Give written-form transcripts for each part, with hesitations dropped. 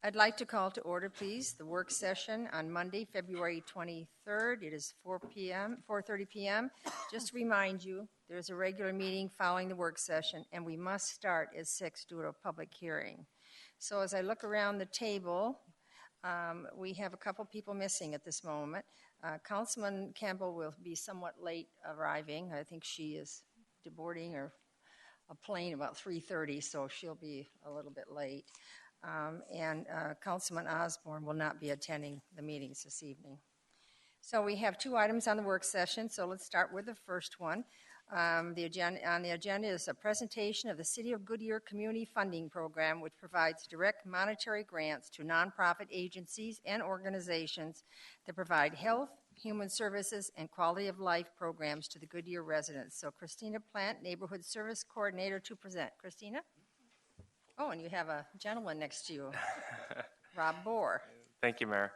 I'd like to call to order, please, the work session on Monday, February 23rd. It is 4:30 p.m. Just to remind you, there's a regular meeting following the work session, and we must start at 6 due to a public hearing. So as I look around the table, we have a couple people missing at this moment. Councilman Campbell will be somewhat late arriving. I think she is deboarding a plane about 3:30, so she'll be a little bit late. And Councilman Osborne will not be attending the meetings this evening. So we have two items on the work session, so let's start with the first one. On the agenda is a presentation of the City of Goodyear Community Funding Program, which provides direct monetary grants to nonprofit agencies and organizations that provide health, human services, and quality of life programs to the Goodyear residents. So Christina Plant, Neighborhood Service Coordinator, to present. Christina? Oh, and you have a gentleman next to you, Rob Bohr. Thank you, Mayor.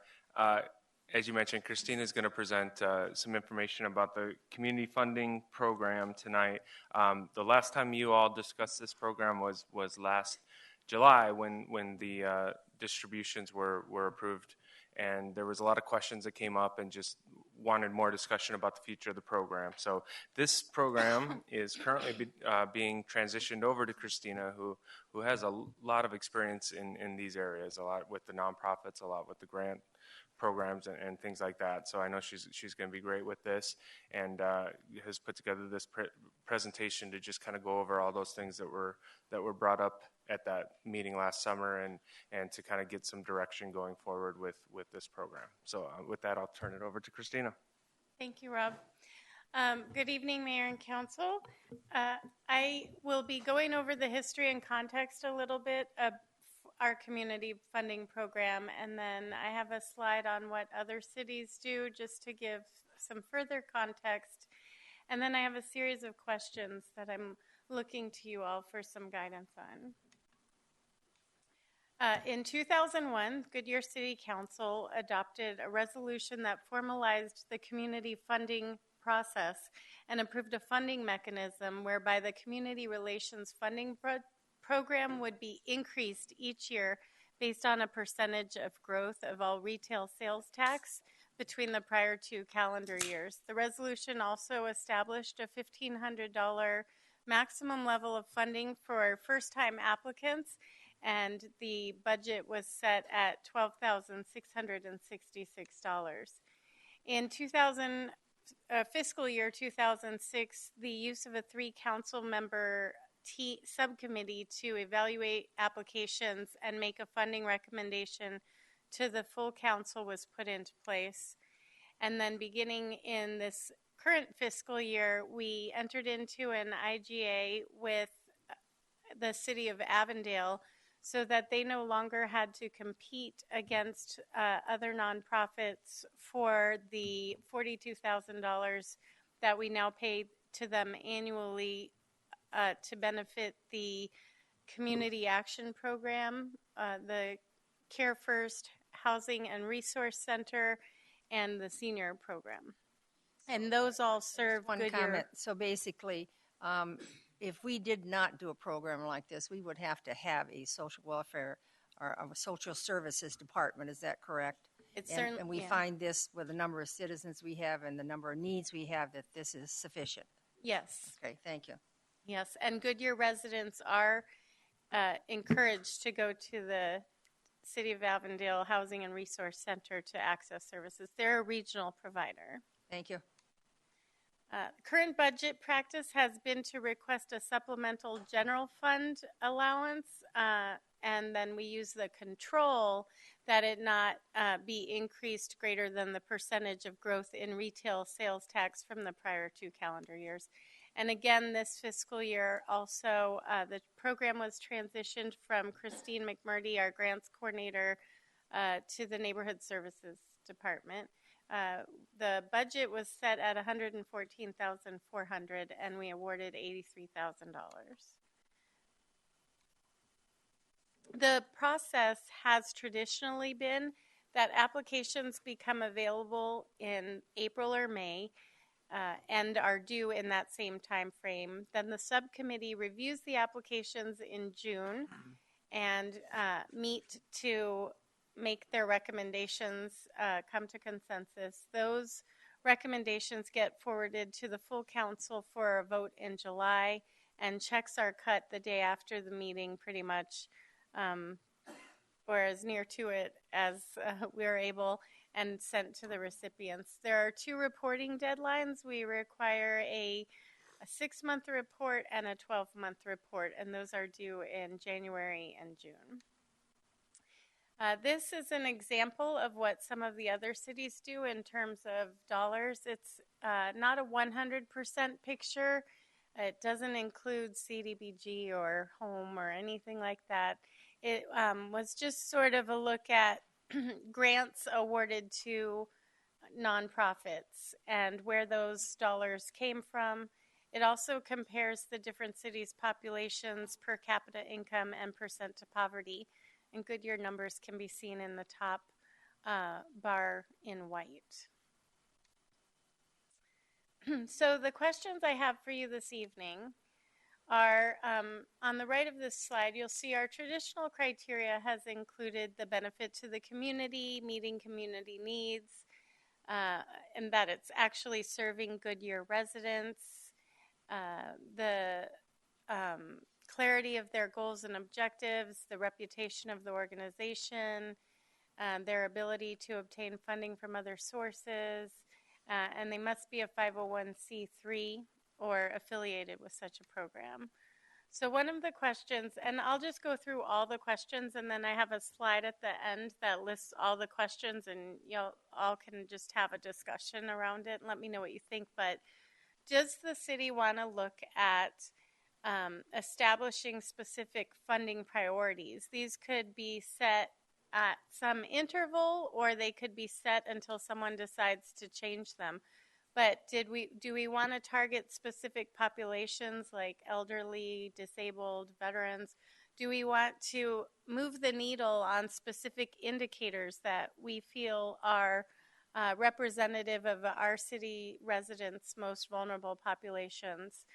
As you mentioned, Christina is going to present some information about the community funding program tonight. The last time you all discussed this program was last July when the distributions were approved, and there was a lot of questions that came up and just wanted more discussion about the future of the program. So this program is currently being transitioned over to Christina, who has a lot of experience in these areas, a lot with the nonprofits, a lot with the grant programs and things like that. So I know she's going to be great with this, and has put together this presentation to just kind of go over all those things that were brought up at that meeting last summer, and to kind of get some direction going forward with this program. So with that, I'll turn it over to Christina. Thank you, Rob. Good evening, Mayor and Council. I will be going over the history and context a little bit of our community funding program, and then I have a slide on what other cities do just to give some further context. And then I have a series of questions that I'm looking to you all for some guidance on. In 2001, Goodyear City Council adopted a resolution that formalized the community funding process and approved a funding mechanism whereby the community relations funding program would be increased each year based on a percentage of growth of all retail sales tax between the prior two calendar years. The resolution also established a $1,500 maximum level of funding for first-time applicants, and the budget was set at $12,666. In fiscal year 2006, the use of a 3 council member subcommittee to evaluate applications and make a funding recommendation to the full council was put into place. And then beginning in this current fiscal year, we entered into an IGA with the city of Avondale so that they no longer had to compete against other nonprofits for the $42,000 that we now pay to them annually to benefit the Community Action Program, the Care First Housing and Resource Center, and the Senior Program. And those all serve one Goodyear. Comment. So basically, if we did not do a program like this, we would have to have a social welfare or a social services department. Is that correct? And we find this with the number of citizens we have and the number of needs we have that this is sufficient. Yes. Okay, thank you. Yes, and Goodyear residents are encouraged to go to the City of Avondale Housing and Resource Center to access services. They're a regional provider. Thank you. Current budget practice has been to request a supplemental general fund allowance, and then we use the control that it not be increased greater than the percentage of growth in retail sales tax from the prior 2 calendar years. And again, this fiscal year also, the program was transitioned from Christine McMurdy, our grants coordinator, to the Neighborhood Services Department. The budget was set at $114,400, and we awarded $83,000. The process has traditionally been that applications become available in April or May and are due in that same time frame. Then the subcommittee reviews the applications in June, and meet to make their recommendations, come to consensus. Those recommendations get forwarded to the full council for a vote in July, and checks are cut the day after the meeting pretty much, or as near to it as we're able, and sent to the recipients. There are 2 reporting deadlines. We require a 6-month report and a 12-month report, and those are due in January and June. This is an example of what some of the other cities do in terms of dollars. It's not a 100% picture. It doesn't include CDBG or home or anything like that. It was just sort of a look at grants awarded to nonprofits and where those dollars came from. It also compares the different cities' populations, per capita income, and percent to poverty. And Goodyear numbers can be seen in the top bar in white. So the questions I have for you this evening are, on the right of this slide, you'll see our traditional criteria has included the benefit to the community, meeting community needs, and that it's actually serving Goodyear residents, the clarity of their goals and objectives, the reputation of the organization, their ability to obtain funding from other sources, and they must be a 501c3 or affiliated with such a program. So one of the questions, and I'll just go through all the questions, and then I have a slide at the end that lists all the questions, and y'all all can just have a discussion around it and let me know what you think. But does the city want to look at establishing specific funding priorities? These could be set at some interval, or they could be set until someone decides to change them. But do we want to target specific populations like elderly, disabled, veterans? Do we want to move the needle on specific indicators that we feel are representative of our city residents' most vulnerable populations,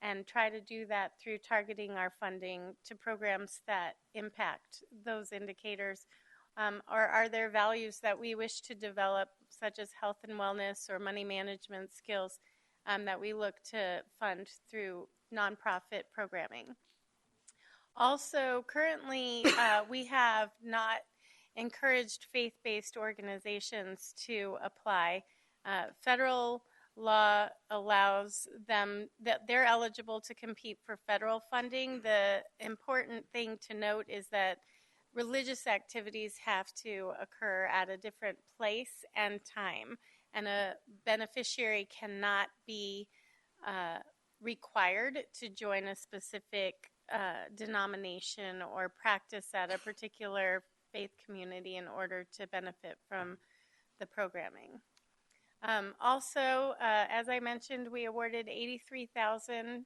and try to do that through targeting our funding to programs that impact those indicators? Or are there values that we wish to develop, such as health and wellness or money management skills, that we look to fund through nonprofit programming? Also, currently, we have not encouraged faith-based organizations to apply. Federal law allows them that they're eligible to compete for federal funding. The important thing to note is that religious activities have to occur at a different place and time, and a beneficiary cannot be required to join a specific denomination or practice at a particular faith community in order to benefit from the programming. Also, as I mentioned, we awarded $83,000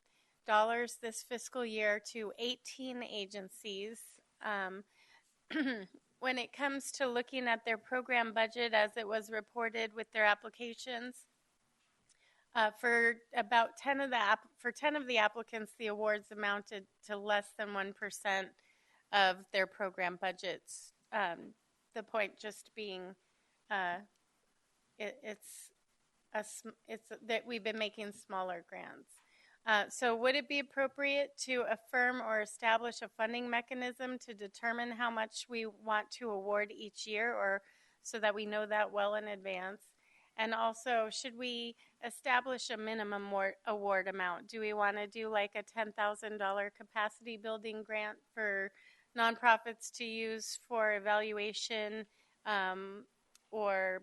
this fiscal year to 18 agencies. When it comes to looking at their program budget as it was reported with their applications, for about 10 of the applicants, the awards amounted to less than 1% of their program budgets. The point just being, it's that we've been making smaller grants. So would it be appropriate to affirm or establish a funding mechanism to determine how much we want to award each year, or so that we know that well in advance? And also, should we establish a minimum award amount? Do we want to do like a $10,000 capacity building grant for nonprofits to use for evaluation, or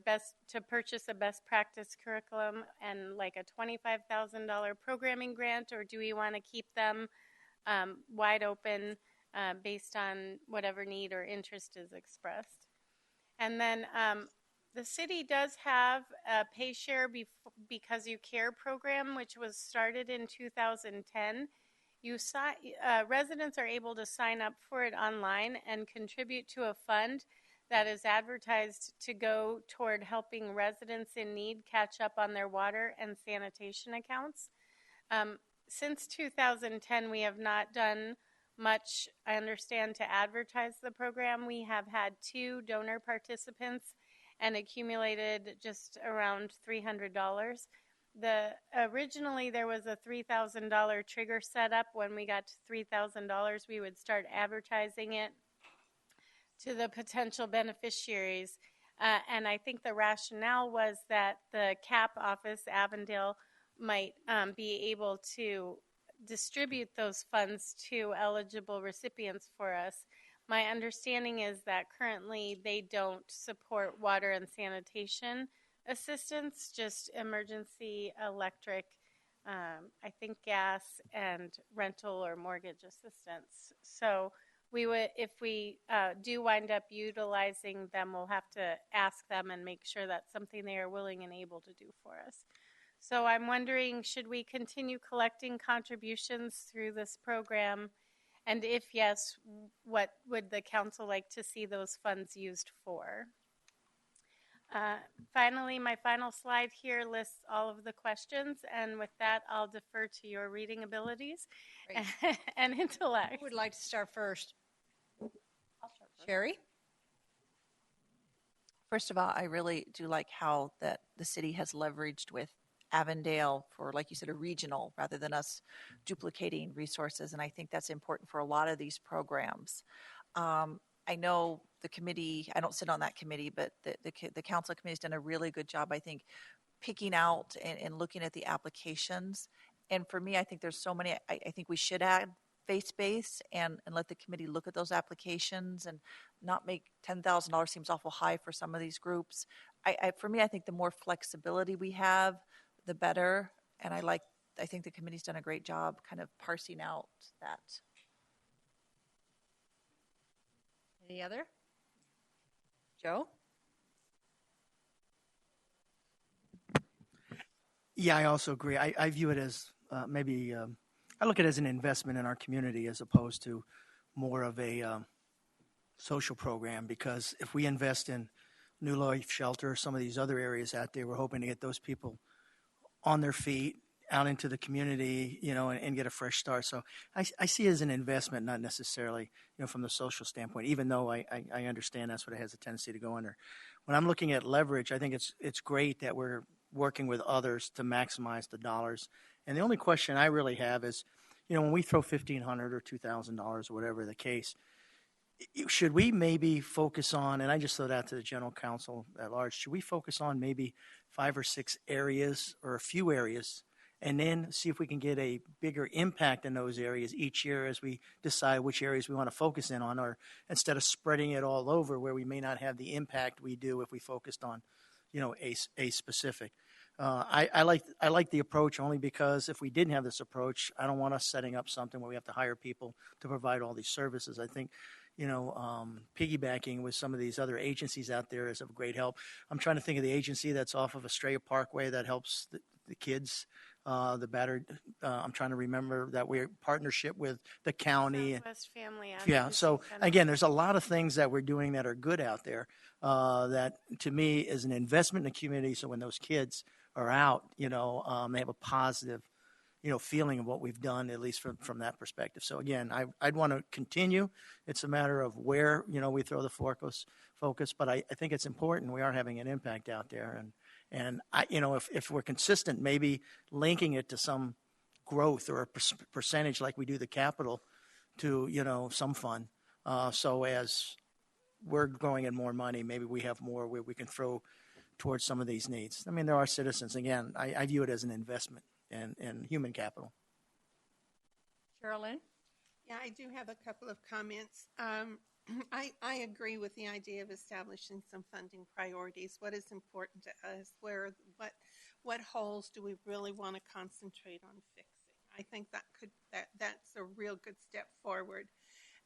to purchase a best practice curriculum, and like a $25,000 programming grant? Or do we want to keep them wide open based on whatever need or interest is expressed? And then the city does have a Pay Share Because You Care program, which was started in 2010. Residents are able to sign up for it online and contribute to a fund that is advertised to go toward helping residents in need catch up on their water and sanitation accounts. Since 2010, we have not done much, I understand, to advertise the program. We have had 2 donor participants and accumulated just around $300. Originally there was a $3,000 trigger set up. When we got to $3,000, we would start advertising it to the potential beneficiaries. And I think the rationale was that the CAP office, Avondale, might be able to distribute those funds to eligible recipients for us. My understanding is that currently they don't support water and sanitation assistance, just emergency electric, I think gas, and rental or mortgage assistance. So we would, if we do wind up utilizing them, we'll have to ask them and make sure that's something they are willing and able to do for us. So I'm wondering, should we continue collecting contributions through this program? And if yes, what would the council like to see those funds used for? Finally, my final slide here lists all of the questions, and with that, I'll defer to your reading abilities and intellect. Who would like to start first? Sherry? First of all, I really do like how that the city has leveraged with Avondale for, like you said, a regional rather than us duplicating resources. And I think that's important for a lot of these programs. I know the committee, I don't sit on that committee, but the council committee has done a really good job, I think, picking out and looking at the applications. And for me, I think there's so many, I think we should add faith-based and let the committee look at those applications and not make $10,000 seems awful high for some of these groups. For me, I think the more flexibility we have, the better. And I think the committee's done a great job kind of parsing out that. Any other? Joe? Yeah, I also agree. I view it as I look at it as an investment in our community as opposed to more of a social program, because if we invest in New Life Shelter, some of these other areas out there, we're hoping to get those people on their feet, out into the community, and get a fresh start. So I see it as an investment, not necessarily, from the social standpoint, even though I understand that's what it has a tendency to go under. When I'm looking at leverage, I think it's great that we're working with others to maximize the dollars. And the only question I really have is, when we throw $1,500 or $2,000 or whatever the case, should we maybe focus on, and I just throw that to the general counsel at large, should we focus on maybe 5 or 6 areas or a few areas, and then see if we can get a bigger impact in those areas each year as we decide which areas we want to focus in on, or instead of spreading it all over where we may not have the impact we do if we focused on, a specific. I like the approach only because if we didn't have this approach, I don't want us setting up something where we have to hire people to provide all these services. I think, piggybacking with some of these other agencies out there is of great help. I'm trying to think of the agency that's off of Estrella Parkway that helps the kids, the battered. I'm trying to remember that we're partnership with the county. Southwest Family Advocacy Yeah. So Center. again, there's a lot of things that we're doing that are good out there. That to me is an investment in the community. So when those kids are out, they have a positive, feeling of what we've done, at least from that perspective. So again, I'd want to continue. It's a matter of where, we throw the focus, but I think it's important. We are having an impact out there. And if we're consistent, maybe linking it to some growth or a percentage like we do the capital to, some fund. So as we're growing in more money, maybe we have more where we can throw towards some of these needs. I mean, there are citizens. Again, I view it as an investment and human capital. Carolyn? Yeah, I do have a couple of comments. I agree with the idea of establishing some funding priorities. What is important to us? What holes do we really want to concentrate on fixing? I think that's a real good step forward.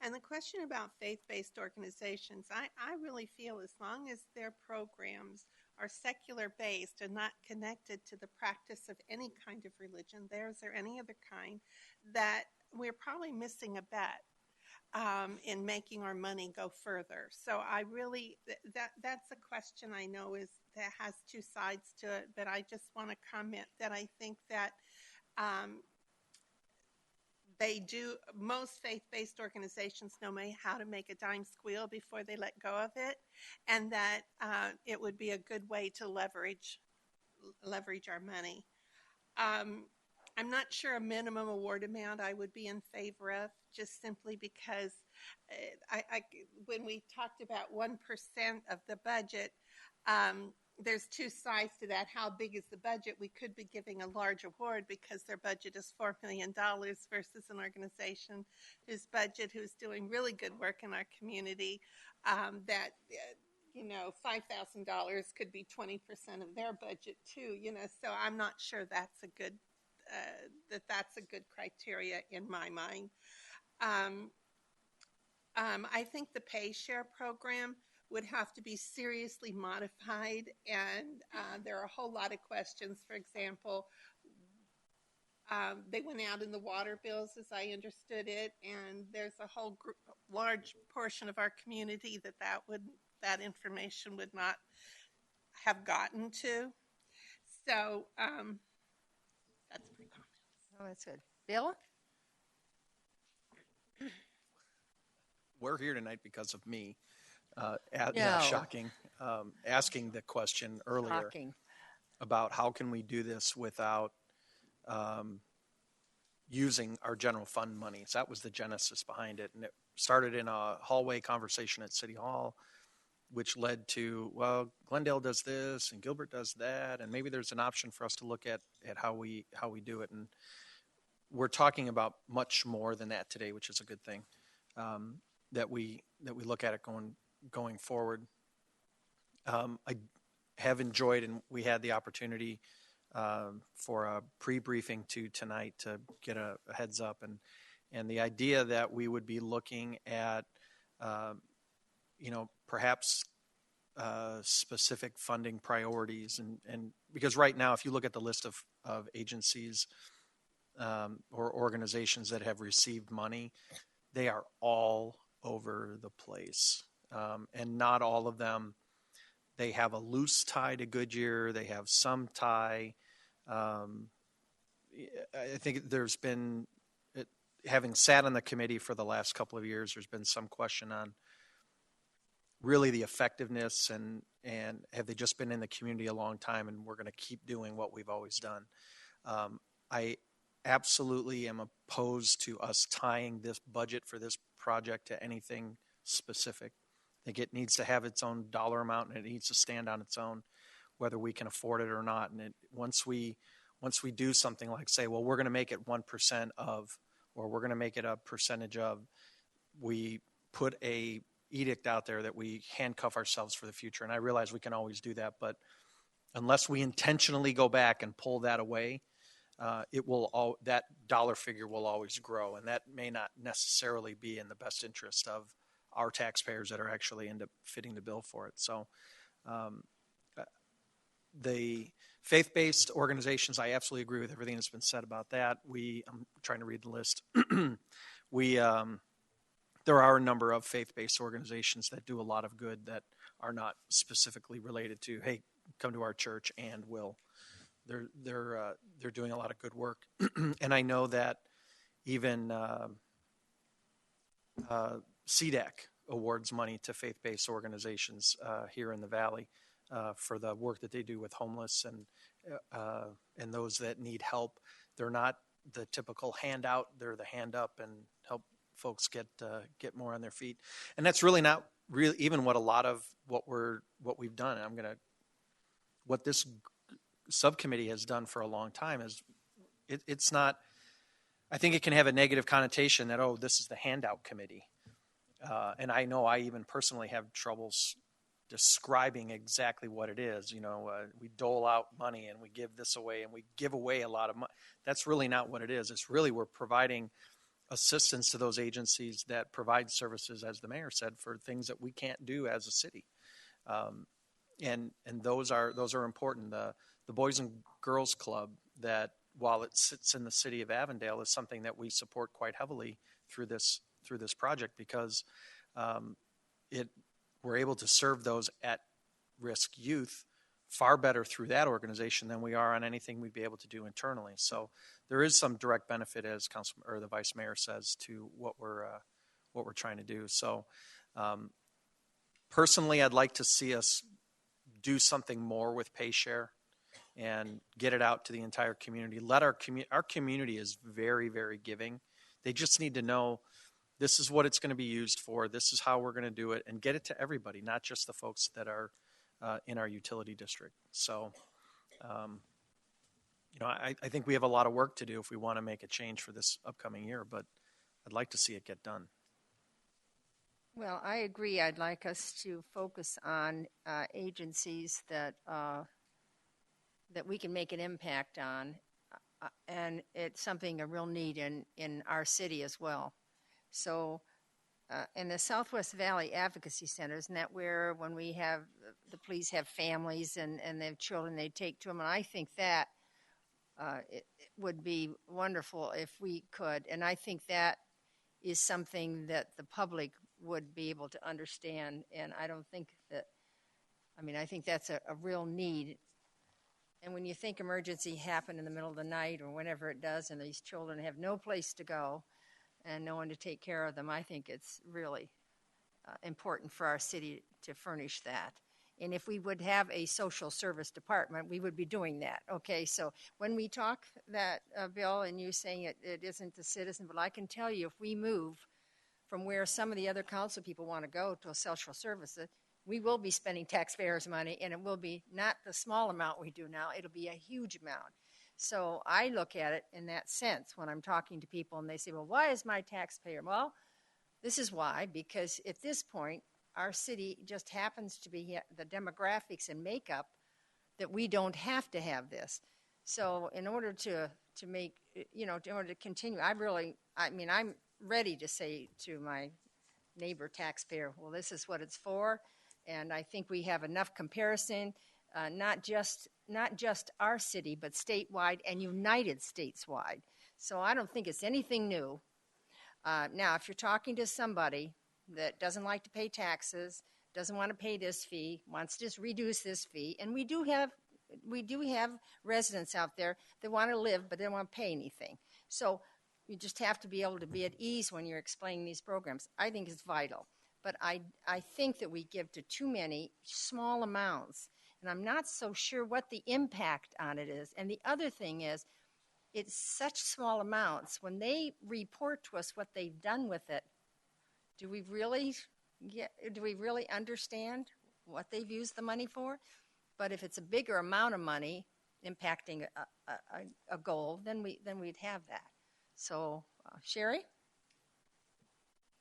And the question about faith-based organizations, I really feel as long as their programs are secular-based and not connected to the practice of any kind of religion, theirs or any other kind, that we're probably missing a bet in making our money go further. So I really, that's a question I know that has 2 sides to it, but I just want to comment that I think that most faith-based organizations know how to make a dime squeal before they let go of it, and that it would be a good way to leverage our money. I'm not sure a minimum award amount I would be in favor of, just simply because when we talked about 1% of the budget, there's two sides to that. How big is the budget? We could be giving a large award because their budget is $4 million versus an organization whose doing really good work in our community, that $5,000 could be 20% of their budget too. So I'm not sure that's a good criteria in my mind. I think the pay share program would have to be seriously modified, and there are a whole lot of questions. For example, they went out in the water bills, as I understood it, and there's a whole large portion of our community that information would not have gotten to. So that's my comment. Oh, that's good. Bill? We're here tonight because of me. No. Shocking. Asking the question earlier Shocking. about how can we do this without using our general fund monies. That was the genesis behind it. And it started in a hallway conversation at City Hall, which led to, well, Glendale does this and Gilbert does that, and maybe there's an option for us to look at how we do it. And we're talking about much more than that today, which is a good thing. That we look at it going forward. I have enjoyed, and we had the opportunity for a pre-briefing tonight to get a heads up, and the idea that we would be looking at perhaps specific funding priorities, and because right now, if you look at the list of agencies or organizations that have received money, they are all over the place, and not all of them. They have a loose tie to Goodyear. They have some tie. I think there's been, having sat on the committee for the last couple of years, there's been some question on really the effectiveness and have they just been in the community a long time and we're going to keep doing what we've always done. I absolutely am opposed to us tying this budget for this project to anything specific. I think it needs to have its own dollar amount and it needs to stand on its own, whether we can afford it or not. And once we do something like say, well, we're going to make it 1% of, or we're going to make it a percentage of, we put a edict out there that we handcuff ourselves for the future. And I realize we can always do that, but unless we intentionally go back and pull that away, that dollar figure will always grow, and that may not necessarily be in the best interest of our taxpayers that are actually end up fitting the bill for it. So the faith-based organizations, I absolutely agree with everything that's been said about that. I'm trying to read the list. There are a number of faith-based organizations that do a lot of good that are not specifically related to, hey, come to our church and will. They're doing a lot of good work, and I know that even CDAC awards money to faith-based organizations here in the Valley for the work that they do with homeless and those that need help. They're not the typical handout; they're the hand up and help folks get more on their feet. And that's really not really even what a lot of what we've done. And what this subcommittee has done for a long time is it's not, I think it can have a negative connotation that, oh, this is the handout committee. And I know I even personally have troubles describing exactly what it is. We dole out money and we give this away and we give away a lot of money. That's really not what it is. It's really we're providing assistance to those agencies that provide services, as the mayor said, for things that we can't do as a city. And those are important. The Boys and Girls Club, that while it sits in the city of Avondale, is something that we support quite heavily through this project because we're able to serve those at-risk youth far better through that organization than we are on anything we'd be able to do internally. So there is some direct benefit, as Council or the Vice Mayor says, to what we're trying to do. So personally, I'd like to see us do something more with PayShare and get it out to the entire community. Let our community is very, very giving. They just need to know this is what it's going to be used for. This is how we're going to do it, and get it to everybody, not just the folks that are in our utility district. So, I think we have a lot of work to do if we want to make a change for this upcoming year, but I'd like to see it get done. Well, I agree. I'd like us to focus on agencies that we can make an impact on, and it's something a real need in our city as well. So, in the Southwest Valley Advocacy Center, isn't that where when we have the police have families and they have children, they take to them? And I think that it would be wonderful if we could. And I think that is something that the public would be able to understand. And I don't think that, I think that's a real need. And when you think emergency happen in the middle of the night or whenever it does, and these children have no place to go and no one to take care of them, I think it's really important for our city to furnish that. And if we would have a social service department, we would be doing that. Okay, so when we talk that, Bill, and you saying it isn't the citizen, but I can tell you if we move from where some of the other council people want to go to a social services, we will be spending taxpayers' money, and it will be not the small amount we do now. It'll be a huge amount. So I look at it in that sense when I'm talking to people, and they say, well, why is my taxpayer? Well, this is why, because at this point, our city just happens to be the demographics and makeup that we don't have to have this. So in order to make, in order to continue, I'm ready to say to my neighbor taxpayer, well, this is what it's for. And I think we have enough comparison, not just our city, but statewide and United States-wide. So I don't think it's anything new. Now, if you're talking to somebody that doesn't like to pay taxes, doesn't want to pay this fee, wants to just reduce this fee, and we do have residents out there that want to live, but they don't want to pay anything. So you just have to be able to be at ease when you're explaining these programs. I think it's vital. But I think that we give to too many small amounts, and I'm not so sure what the impact on it is. And the other thing is, it's such small amounts. When they report to us what they've done with it, do we really understand what they've used the money for? But if it's a bigger amount of money impacting a goal, then we'd have that. So, Sherry?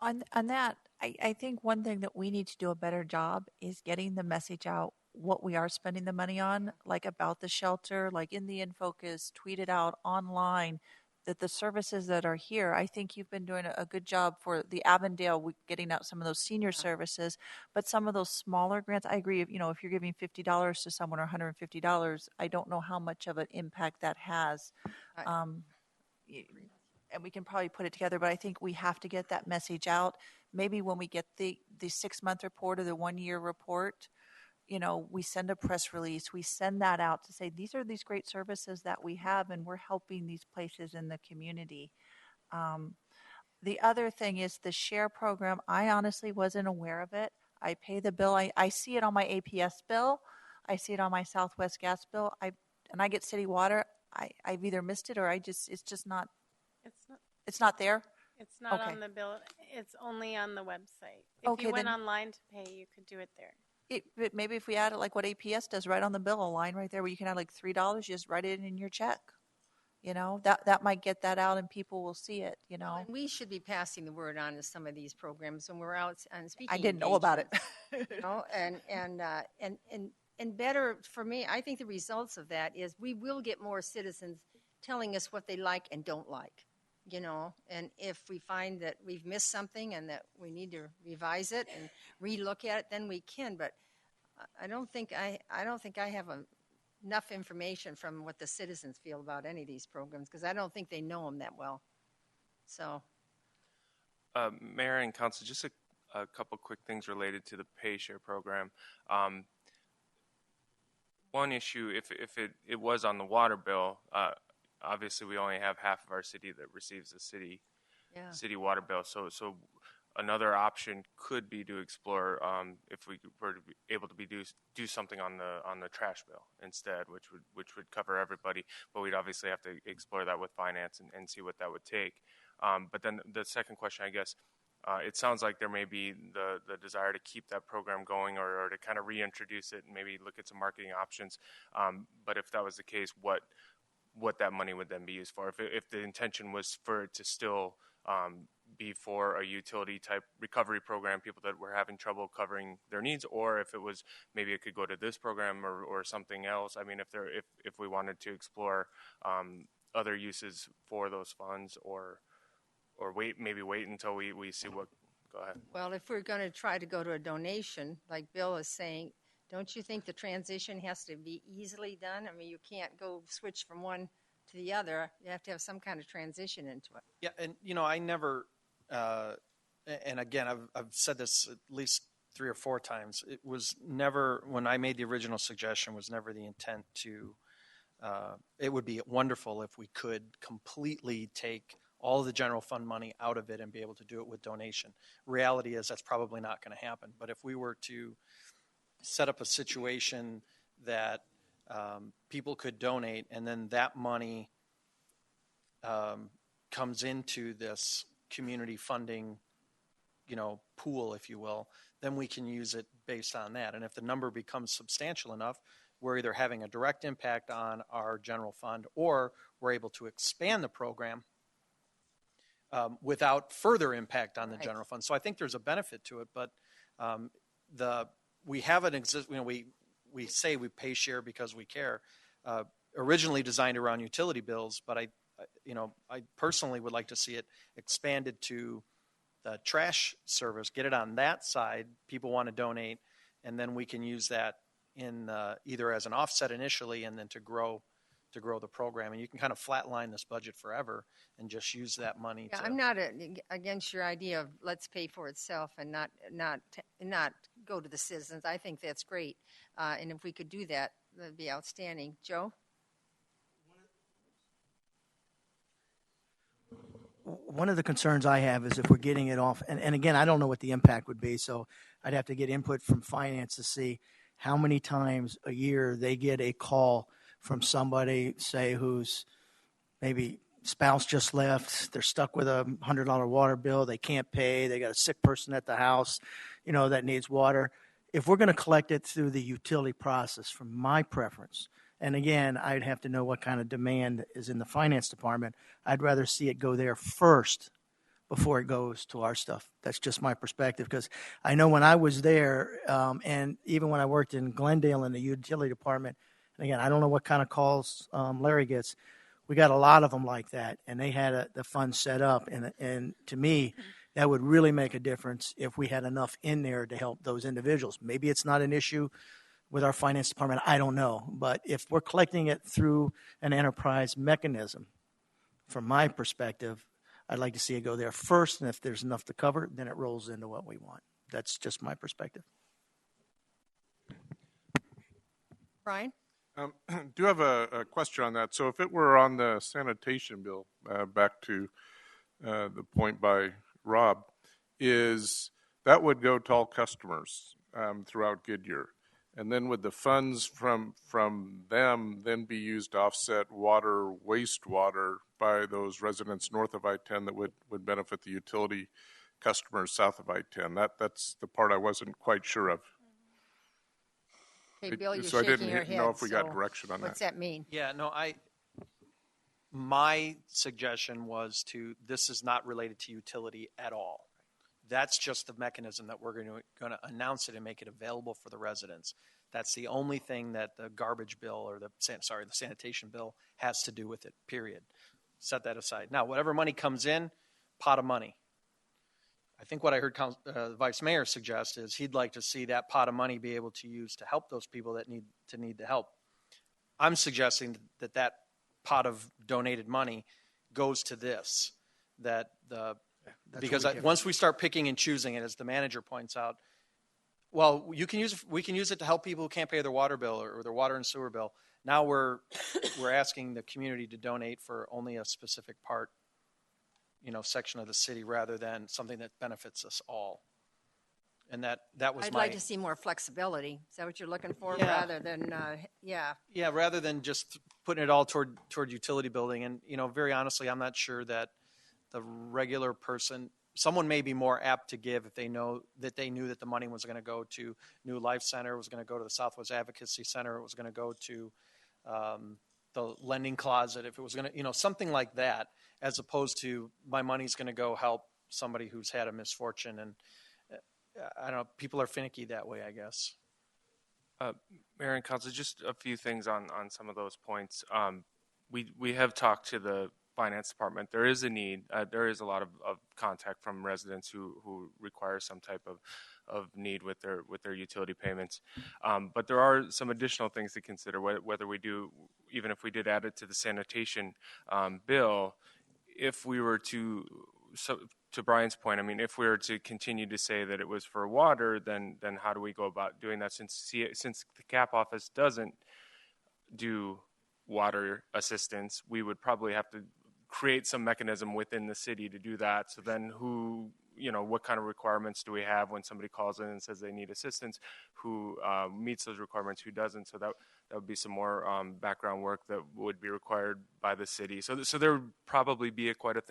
On that, I think one thing that we need to do a better job is getting the message out what we are spending the money on, like about the shelter, like in the In Focus, tweet it out online, that the services that are here, I think you've been doing a good job for the Avondale, getting out some of those senior services, but some of those smaller grants, I agree, if you're giving $50 to someone or $150, I don't know how much of an impact that has. And we can probably put it together, but I think we have to get that message out. Maybe when we get the 6-month report or the 1-year report, we send a press release. We send that out to say, these are these great services that we have, and we're helping these places in the community. The other thing is the share program. I honestly wasn't aware of it. I pay the bill. I see it on my APS bill. I see it on my Southwest gas bill. And I get city water. I've either missed it or it's just not. It's not there? It's not Okay. on the bill. It's only on the website. If you went online to pay, you could do it there. Maybe if we add it like what APS does, right on the bill, a line right there where you can add like $3, you just write it in your check. That might get that out and people will see it, Well, and we should be passing the word on to some of these programs when we're out on speaking. I didn't know about it. And better for me, I think the results of that is we will get more citizens telling us what they like and don't like. And if we find that we've missed something and that we need to revise it and relook at it, then we can. But I don't think I have enough information from what the citizens feel about any of these programs because I don't think they know them that well. So, Mayor and Council, just a couple quick things related to the PayShare program. one issue, if it was on the water bill, obviously we only have half of our city that receives the city water bill. So another option could be to explore if we were to be able to do something on the trash bill instead, which would cover everybody. But we'd obviously have to explore that with finance and see what that would take. But then the second question, I guess, it sounds like there may be the desire to keep that program going or to kind of reintroduce it and maybe look at some marketing options. But if that was the case, what that money would then be used for? If the intention was for it to still be for a utility type recovery program, people that were having trouble covering their needs, or if it was maybe it could go to this program or something else. I mean, if we wanted to explore other uses for those funds or wait until we see what. Go ahead. Well, if we're going to try to go to a donation, like Bill is saying, don't you think the transition has to be easily done? I mean, you can't go switch from one to the other. You have to have some kind of transition into it. Yeah, and I never, and again, I've said this at least 3 or 4 times. It was never, when I made the original suggestion, was never the intent to. It would be wonderful if we could completely take all the general fund money out of it and be able to do it with donation. Reality is that's probably not going to happen. But if we were to set up a situation that people could donate and then that money comes into this community funding, pool, if you will, then we can use it based on that. And if the number becomes substantial enough, we're either having a direct impact on our general fund or we're able to expand the program without further impact on the general fund. So I think there's a benefit to it, but we have an we say we pay share because we care. Originally designed around utility bills, but I personally would like to see it expanded to the trash service. Get it on that side. People want to donate, and then we can use that in either as an offset initially, and then to grow the program. And you can kind of flatline this budget forever and just use that money. Yeah, I'm not against your idea of let's pay for itself and not go to the citizens. I think that's great, and if we could do that, that'd be outstanding. Joe? One of the concerns I have is if we're getting it off, and again, I don't know what the impact would be, so I'd have to get input from finance to see how many times a year they get a call from somebody, say, who's maybe spouse just left, they're stuck with a $100 water bill, they can't pay, they got a sick person at the house, that needs water. If we're going to collect it through the utility process, from my preference, and again, I'd have to know what kind of demand is in the finance department, I'd rather see it go there first before it goes to our stuff. That's just my perspective, because I know when I was there, and even when I worked in Glendale in the utility department, and again, I don't know what kind of calls Larry gets. We got a lot of them like that, and they had the fund set up, and to me, that would really make a difference if we had enough in there to help those individuals. Maybe it's not an issue with our finance department, I don't know, but if we're collecting it through an enterprise mechanism, from my perspective, I'd like to see it go there first, and if there's enough to cover, then it rolls into what we want. That's just my perspective. Brian? Do have a question on that. So if it were on the sanitation bill, back to the point by Rob, is that would go to all customers throughout Goodyear. And then would the funds from them then be used to offset wastewater by those residents north of I-10 that would benefit the utility customers south of I-10? That's the part I wasn't quite sure of. Hey, Bill, you're so shaking your I didn't head. know if we got direction on that. What's that mean? Yeah, no, my suggestion was this is not related to utility at all. That's just the mechanism that we're going to announce it and make it available for the residents. That's the only thing that the garbage bill or the sanitation bill has to do with it, period. Set that aside. Now, whatever money comes in, pot of money. I think what I heard the Vice Mayor suggest is he'd like to see that pot of money be able to use to help those people that need the help. I'm suggesting that pot of donated money goes to this, because once we start picking and choosing it, as the manager points out, Well, we can use it to help people who can't pay their water bill or their water and sewer bill. Now we're asking the community to donate for only a specific part, section of the city rather than something that benefits us all. And that was I'd my like to see more flexibility. Is that what you're looking for? Yeah. Rather than, yeah. Yeah, rather than just putting it all toward utility building. And, very honestly, I'm not sure that the regular person, someone may be more apt to give if they knew that the money was going to go to New Life Center, was going to go to the Southwest Advocacy Center, it was going to go to the lending closet, if it was going to, something like that, as opposed to my money's going to go help somebody who's had a misfortune. And I don't know, people are finicky that way, I guess. Mayor and Council, just a few things on some of those points. We have talked to the finance department. There is a need. There is a lot of contact from residents who require some type of need with their utility payments. But there are some additional things to consider, whether we do, even if we did add it to the sanitation bill, if we were to Brian's point, I mean, if we were to continue to say that it was for water, then how do we go about doing that? Since the CAP office doesn't do water assistance, we would probably have to create some mechanism within the city to do that. So then what kind of requirements do we have when somebody calls in and says they need assistance? Who meets those requirements, who doesn't? So that would be some more background work that would be required by the city. So there would probably be quite a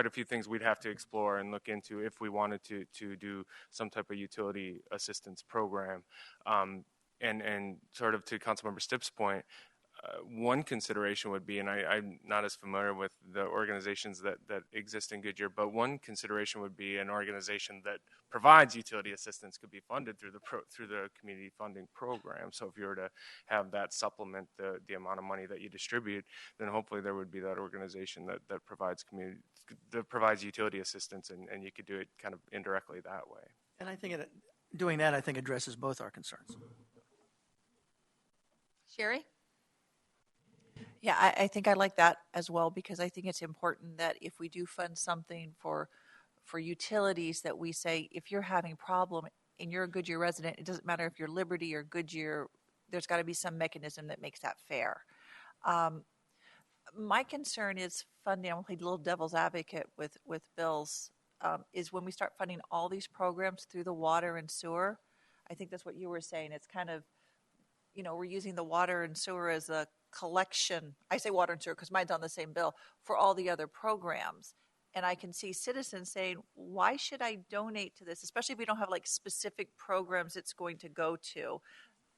few things we'd have to explore and look into if we wanted to do some type of utility assistance program. And sort of to Councilmember Stipp's point, one consideration would be, and I'm not as familiar with the organizations that exist in Goodyear, but one consideration would be an organization that provides utility assistance could be funded through the community funding program. So if you were to have that supplement the amount of money that you distribute, then hopefully there would be that organization that provides utility assistance, and you could do it kind of indirectly that way. And I think doing that, I think, addresses both our concerns. Sherry? Yeah, I think I like that as well, because I think it's important that if we do fund something for utilities, that we say, if you're having a problem and you're a Goodyear resident, it doesn't matter if you're Liberty or Goodyear, there's got to be some mechanism that makes that fair. My concern is funding, I'm going to play a little devil's advocate with bills, is when we start funding all these programs through the water and sewer. I think that's what you were saying. It's kind of, we're using the water and sewer as a collection. I say water and sewer because mine's on the same bill for all the other programs. And I can see citizens saying, why should I donate to this? Especially if we don't have like specific programs it's going to go to.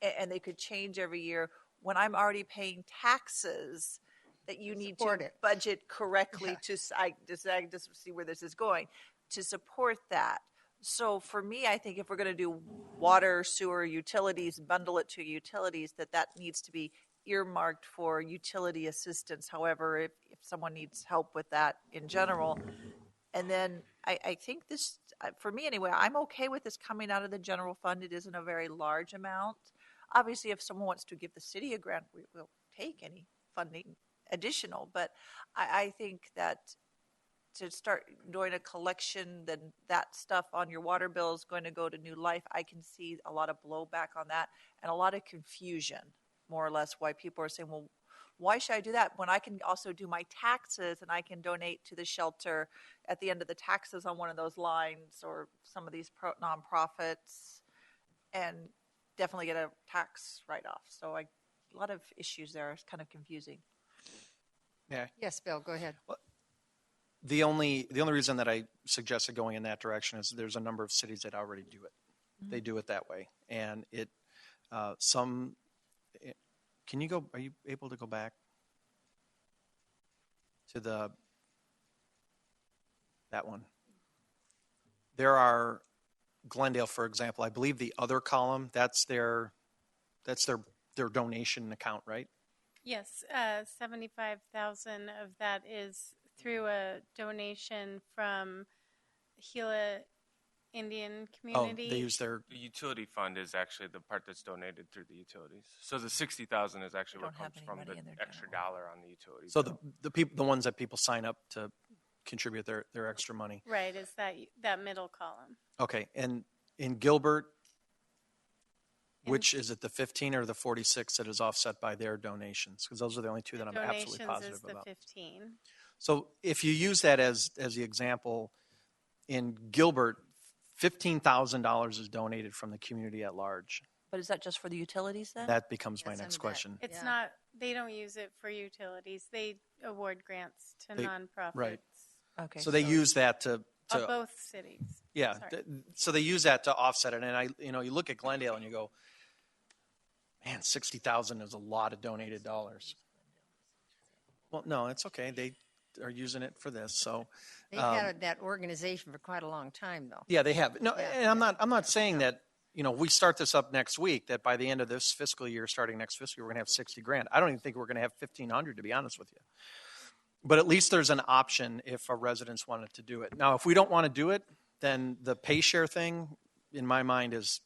And they could change every year when I'm already paying taxes that you need to budget correctly to just see where this is going, to support that. So for me, I think if we're going to do water, sewer, utilities, bundle it to utilities, that needs to be earmarked for utility assistance. However, if someone needs help with that in general. And then I think this, for me anyway, I'm okay with this coming out of the general fund. It isn't a very large amount. Obviously, if someone wants to give the city a grant, we will take any funding additional. But I think that to start doing a collection, then that stuff on your water bill is going to go to New Life. I can see a lot of blowback on that and a lot of confusion, more or less, why people are saying, well, why should I do that when I can also do my taxes and I can donate to the shelter at the end of the taxes on one of those lines or some of these nonprofits and definitely get a tax write-off. So a lot of issues there. It's kind of confusing. Yeah. Yes, Bill, go ahead. Well, the only reason that I suggested going in that direction is there's a number of cities that already do it. Mm-hmm. They do it that way, and it Can you go? Are you able to go back to that one? There are Glendale, for example. I believe the other column, that's their donation account, right? Yes, 75,000 of that is through a donation from Gila Indian community. Oh, they use their... The utility fund is actually the part that's donated through the utilities. So the 60,000 is actually what comes from the extra dollar on the utilities. So the ones that people sign up to contribute their extra money. Right, is that middle column. Okay, and in Gilbert, Which is it, the 15 or the 46 that is offset by their donations? Because those are the only two that I'm absolutely Donations positive is the about. 15. So if you use that as the example, in Gilbert, $15,000 is donated from the community at large. But is that just for the utilities then? That becomes my Yes, next under that. question. It's Yeah. not, they don't use it for utilities. They award grants to They- nonprofits. right. Okay. So they use that to Of both cities. yeah. Sorry. So they use that to offset it. And you look at Glendale and you go, man, 60,000 is a lot of donated dollars. Well, no, it's okay. They are using it for this. So They've had that organization for quite a long time, though. yeah, they have. No, Yeah. and I'm not saying that, we start this up next week, that by the end of this fiscal year, starting next fiscal year, we're going to have 60 grand. I don't even think we're going to have 1,500, to be honest with you. But at least there's an option if our residents wanted to do it. Now, if we don't want to do it, then the pay share thing, in my mind, is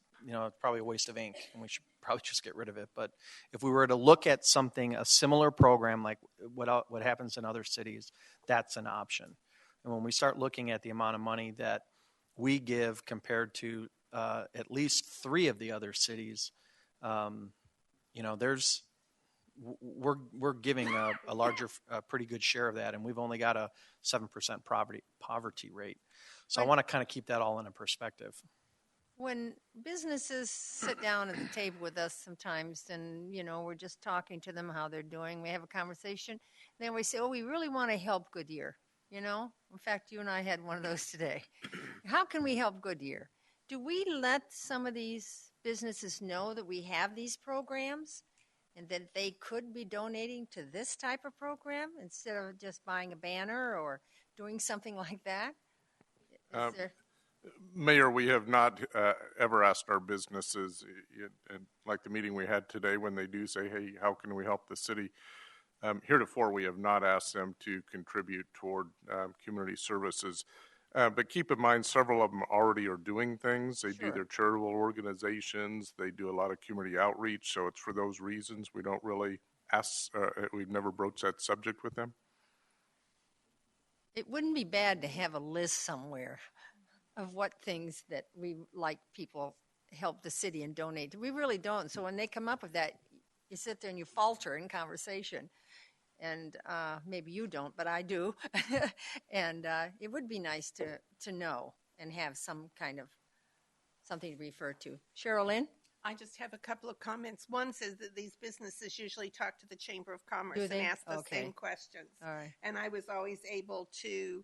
probably a waste of ink, and we should probably just get rid of it. But if we were to look at something, a similar program like what happens in other cities, that's an option. And when we start looking at the amount of money that we give compared to at least 3 of the other cities, we're giving a larger, pretty good share of that, and we've only got a 7% poverty rate. So I want to kind of keep that all in a perspective. When businesses sit down at the table with us sometimes, and we're just talking to them how they're doing, we have a conversation, then we say, "Oh, we really want to help Goodyear." In fact, you and I had one of those today. How can we help Goodyear? Do we let some of these businesses know that we have these programs and that they could be donating to this type of program instead of just buying a banner or doing something like that? Is there... Mayor, we have not ever asked our businesses, and like the meeting we had today, when they do say, "Hey, how can we help the city?" Heretofore, we have not asked them to contribute toward community services. But keep in mind, several of them already are doing things. They do their charitable organizations. They do a lot of community outreach. So it's for those reasons we don't really ask. We've never broached that subject with them. It wouldn't be bad to have a list somewhere of what things that we like people help the city and donate. We really don't. So when they come up with that, you sit there and you falter in conversation. And maybe you don't, but I do. And it would be nice to know and have some kind of something to refer to. Cheryl Lynn? I just have a couple of comments. One says that these businesses usually talk to the Chamber of Commerce Do and they? ask the Okay. same questions. All right. And I was always able to,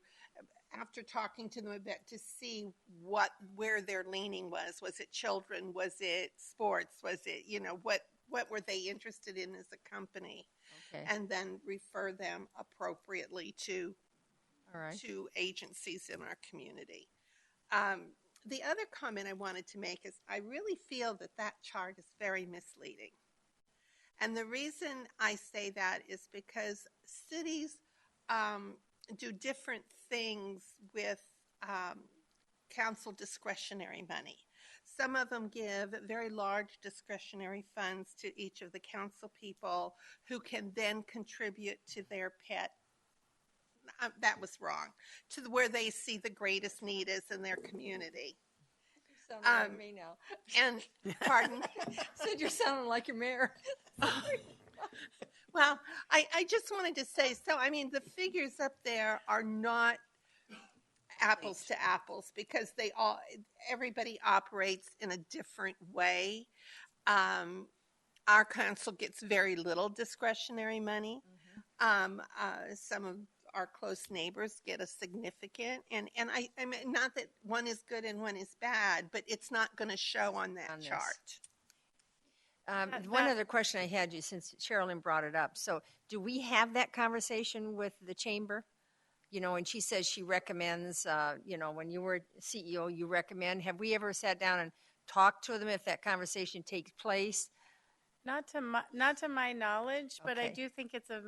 after talking to them a bit, to see where their leaning was. Was it children? Was it sports? Was it, what were they interested in as a company? Okay. And then refer them appropriately to All right. to agencies in our community. The other comment I wanted to make is I really feel that chart is very misleading. And the reason I say that is because cities do different things with council discretionary money. Some of them give very large discretionary funds to each of the council people who can then contribute to their pet. That was wrong. To where they see the greatest need is in their community. You sound like me now. And, pardon? Said you're sounding like your mayor. Well, I just wanted to say, the figures up there are not apples to apples because everybody operates in a different way. Our council gets very little discretionary money. Mm-hmm. Some of our close neighbors get a significant, and I mean, not that one is good and one is bad, but it's not going to show on that chart. One other question I had, since Sherilyn brought it up. So do we have that conversation with the chamber? And she says she recommends, when you were CEO, you recommend. Have we ever sat down and talked to them if that conversation takes place? Not to my knowledge, but I do think it's a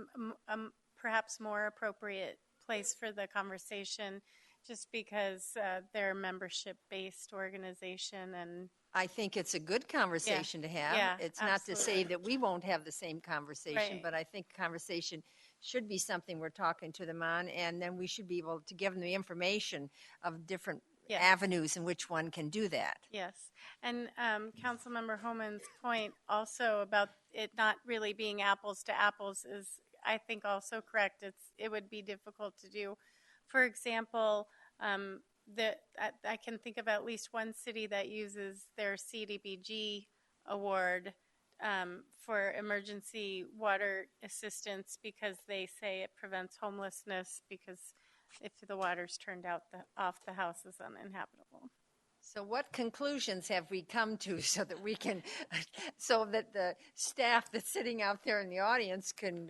perhaps more appropriate place for the conversation, just because they're a membership-based organization, and I think it's a good conversation to have. Yeah, it's absolutely. Not to say that we won't have the same conversation, Right. but I think conversation should be something we're talking to them on, and then we should be able to give them the information of different Yes. avenues in which one can do that. Yes, and Councilmember Homan's point also about it not really being apples to apples is, I think, also correct. It would be difficult to do. For example, I can think of at least one city that uses their CDBG award for emergency water assistance because they say it prevents homelessness because if the water's turned out, off the house is uninhabitable. So what conclusions have we come to so that we can, so that the staff that's sitting out there in the audience can,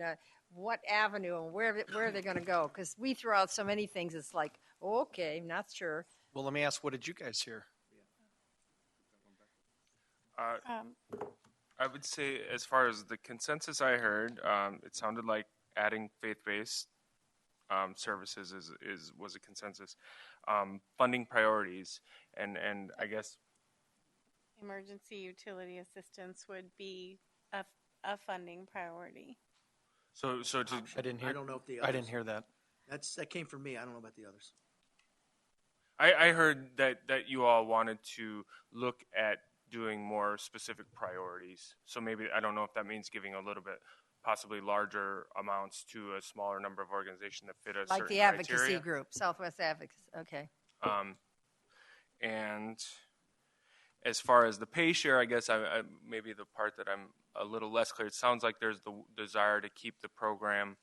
what avenue and where are they going to go? Because we throw out so many things, it's like, okay, not sure. Well, let me ask, what did you guys hear? I would say, as far as the consensus I heard, it sounded like adding faith-based services was a consensus. Funding priorities, and I guess Emergency utility assistance would be a funding priority. so to I didn't hear. I don't know if the others. I didn't hear that. That came from me. I don't know about the others. I heard that you all wanted to look at doing more specific priorities. So maybe, I don't know if that means giving a little bit, possibly larger amounts to a smaller number of organizations that fit a Like certain the advocacy criteria. group, Southwest Advocacy, okay. And as far as the pay share, I guess I maybe the part that I'm a little less clear, it sounds like there's the desire to keep the program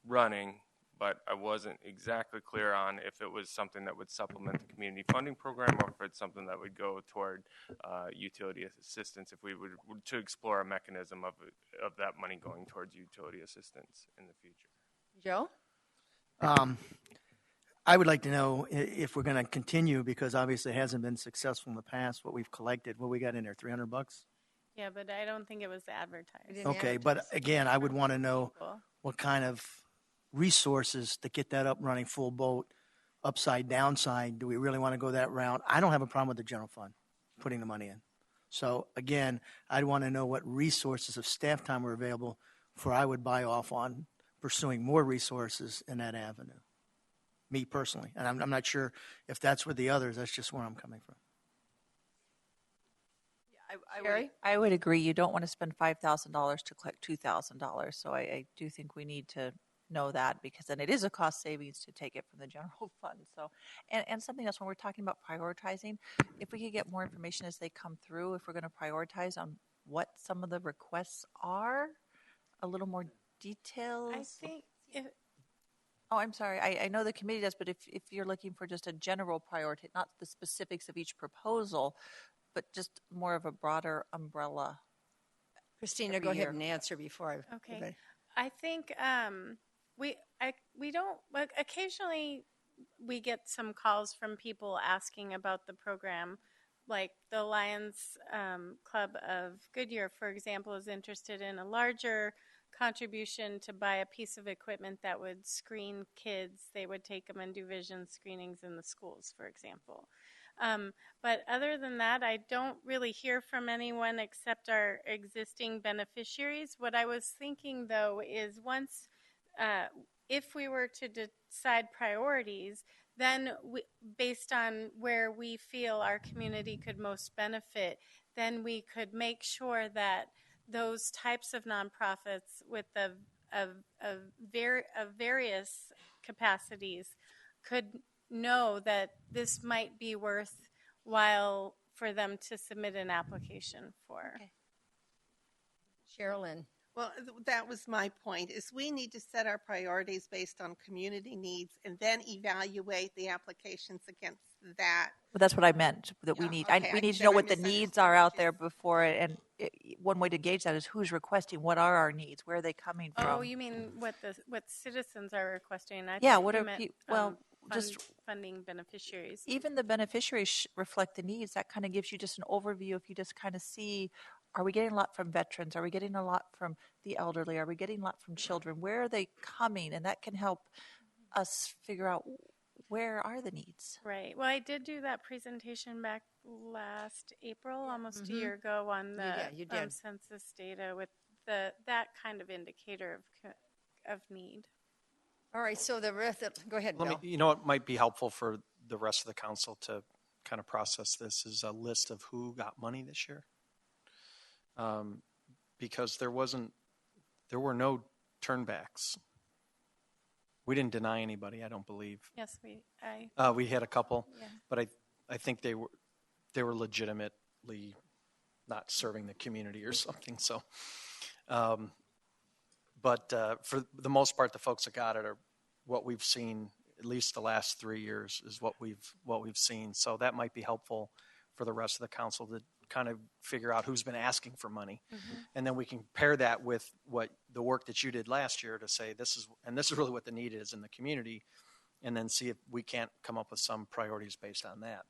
running, but I wasn't exactly clear on if it was something that would supplement the community funding program or if it's something that would go toward utility assistance, if we would to explore a mechanism of that money going towards utility assistance in the future. Joe? I would like to know if we're going to continue, because obviously it hasn't been successful in the past, what we've collected. What we got in there, $300? Yeah, but I don't think it was advertised. didn't Okay, advertise. but again, I would want to know People. what kind of resources to get that up running full boat, upside, downside. Do we really want to go that route? I don't have a problem with the general fund putting the money in. So again, I'd want to know what resources of staff time are available for I would buy off on pursuing more resources in that avenue. Me personally. And I'm not sure if that's with the others. That's just where I'm coming from. I would agree. You don't want to spend $5,000 to collect $2,000. So I do think we need to know that, because then it is a cost savings to take it from the general fund. So, and something else, when we're talking about prioritizing, if we could get more information as they come through, if we're going to prioritize on what some of the requests are, a little more details. I think Oh, I'm sorry. I know the committee does, but if you're looking for just a general priority, not the specifics of each proposal, but just more of a broader umbrella. Christina, go ahead and answer before I. Okay. I think we don't, like, occasionally we get some calls from people asking about the program. Like the Lions Club of Goodyear, for example, is interested in a larger contribution to buy a piece of equipment that would screen kids. They would take them and do vision screenings in the schools, for example. But other than that, I don't really hear from anyone except our existing beneficiaries. What I was thinking, though, is once, if we were to decide priorities, then based on where we feel our community could most benefit, then we could make sure that those types of nonprofits with various capacities could know that this might be worthwhile for them to submit an application for. Okay. Sherilyn. Well, that was my point, is we need to set our priorities based on community needs and then evaluate the applications against that. But that's what I meant, that we Yeah, need, okay, we I need to said know I what the needs misunderstood are what out you there said. before, and one way to gauge that is who's requesting, what are our needs, where are they coming from? Oh, you mean what citizens are requesting? I Yeah, thought what you are meant, just funding beneficiaries. even the beneficiaries reflect the needs. That kind of gives you just an overview. If you just kind of see, are we getting a lot from veterans? Are we getting a lot from the elderly? Are we getting a lot from children? Where are they coming? And that can help us figure out where are the needs. Right. Well, I did do that presentation back last April, almost a year ago, on the you did. census data with that kind of indicator of need. All right, so the rest, go ahead, Bill. You know what might be helpful for the rest of the council to kind of process this is a list of who got money this year. Because there were no turnbacks. We didn't deny anybody, I don't believe. Yes, We had a couple, yeah. but I think they were legitimately not serving the community or something. So, but for the most part, the folks that got it are what we've seen. At least the last 3 years is what we've seen. So that might be helpful for the rest of the council to kind of figure out who's been asking for money, and then we can pair that with what the work that you did last year to say this is really what the need is in the community, and then see if we can't come up with some priorities based on that.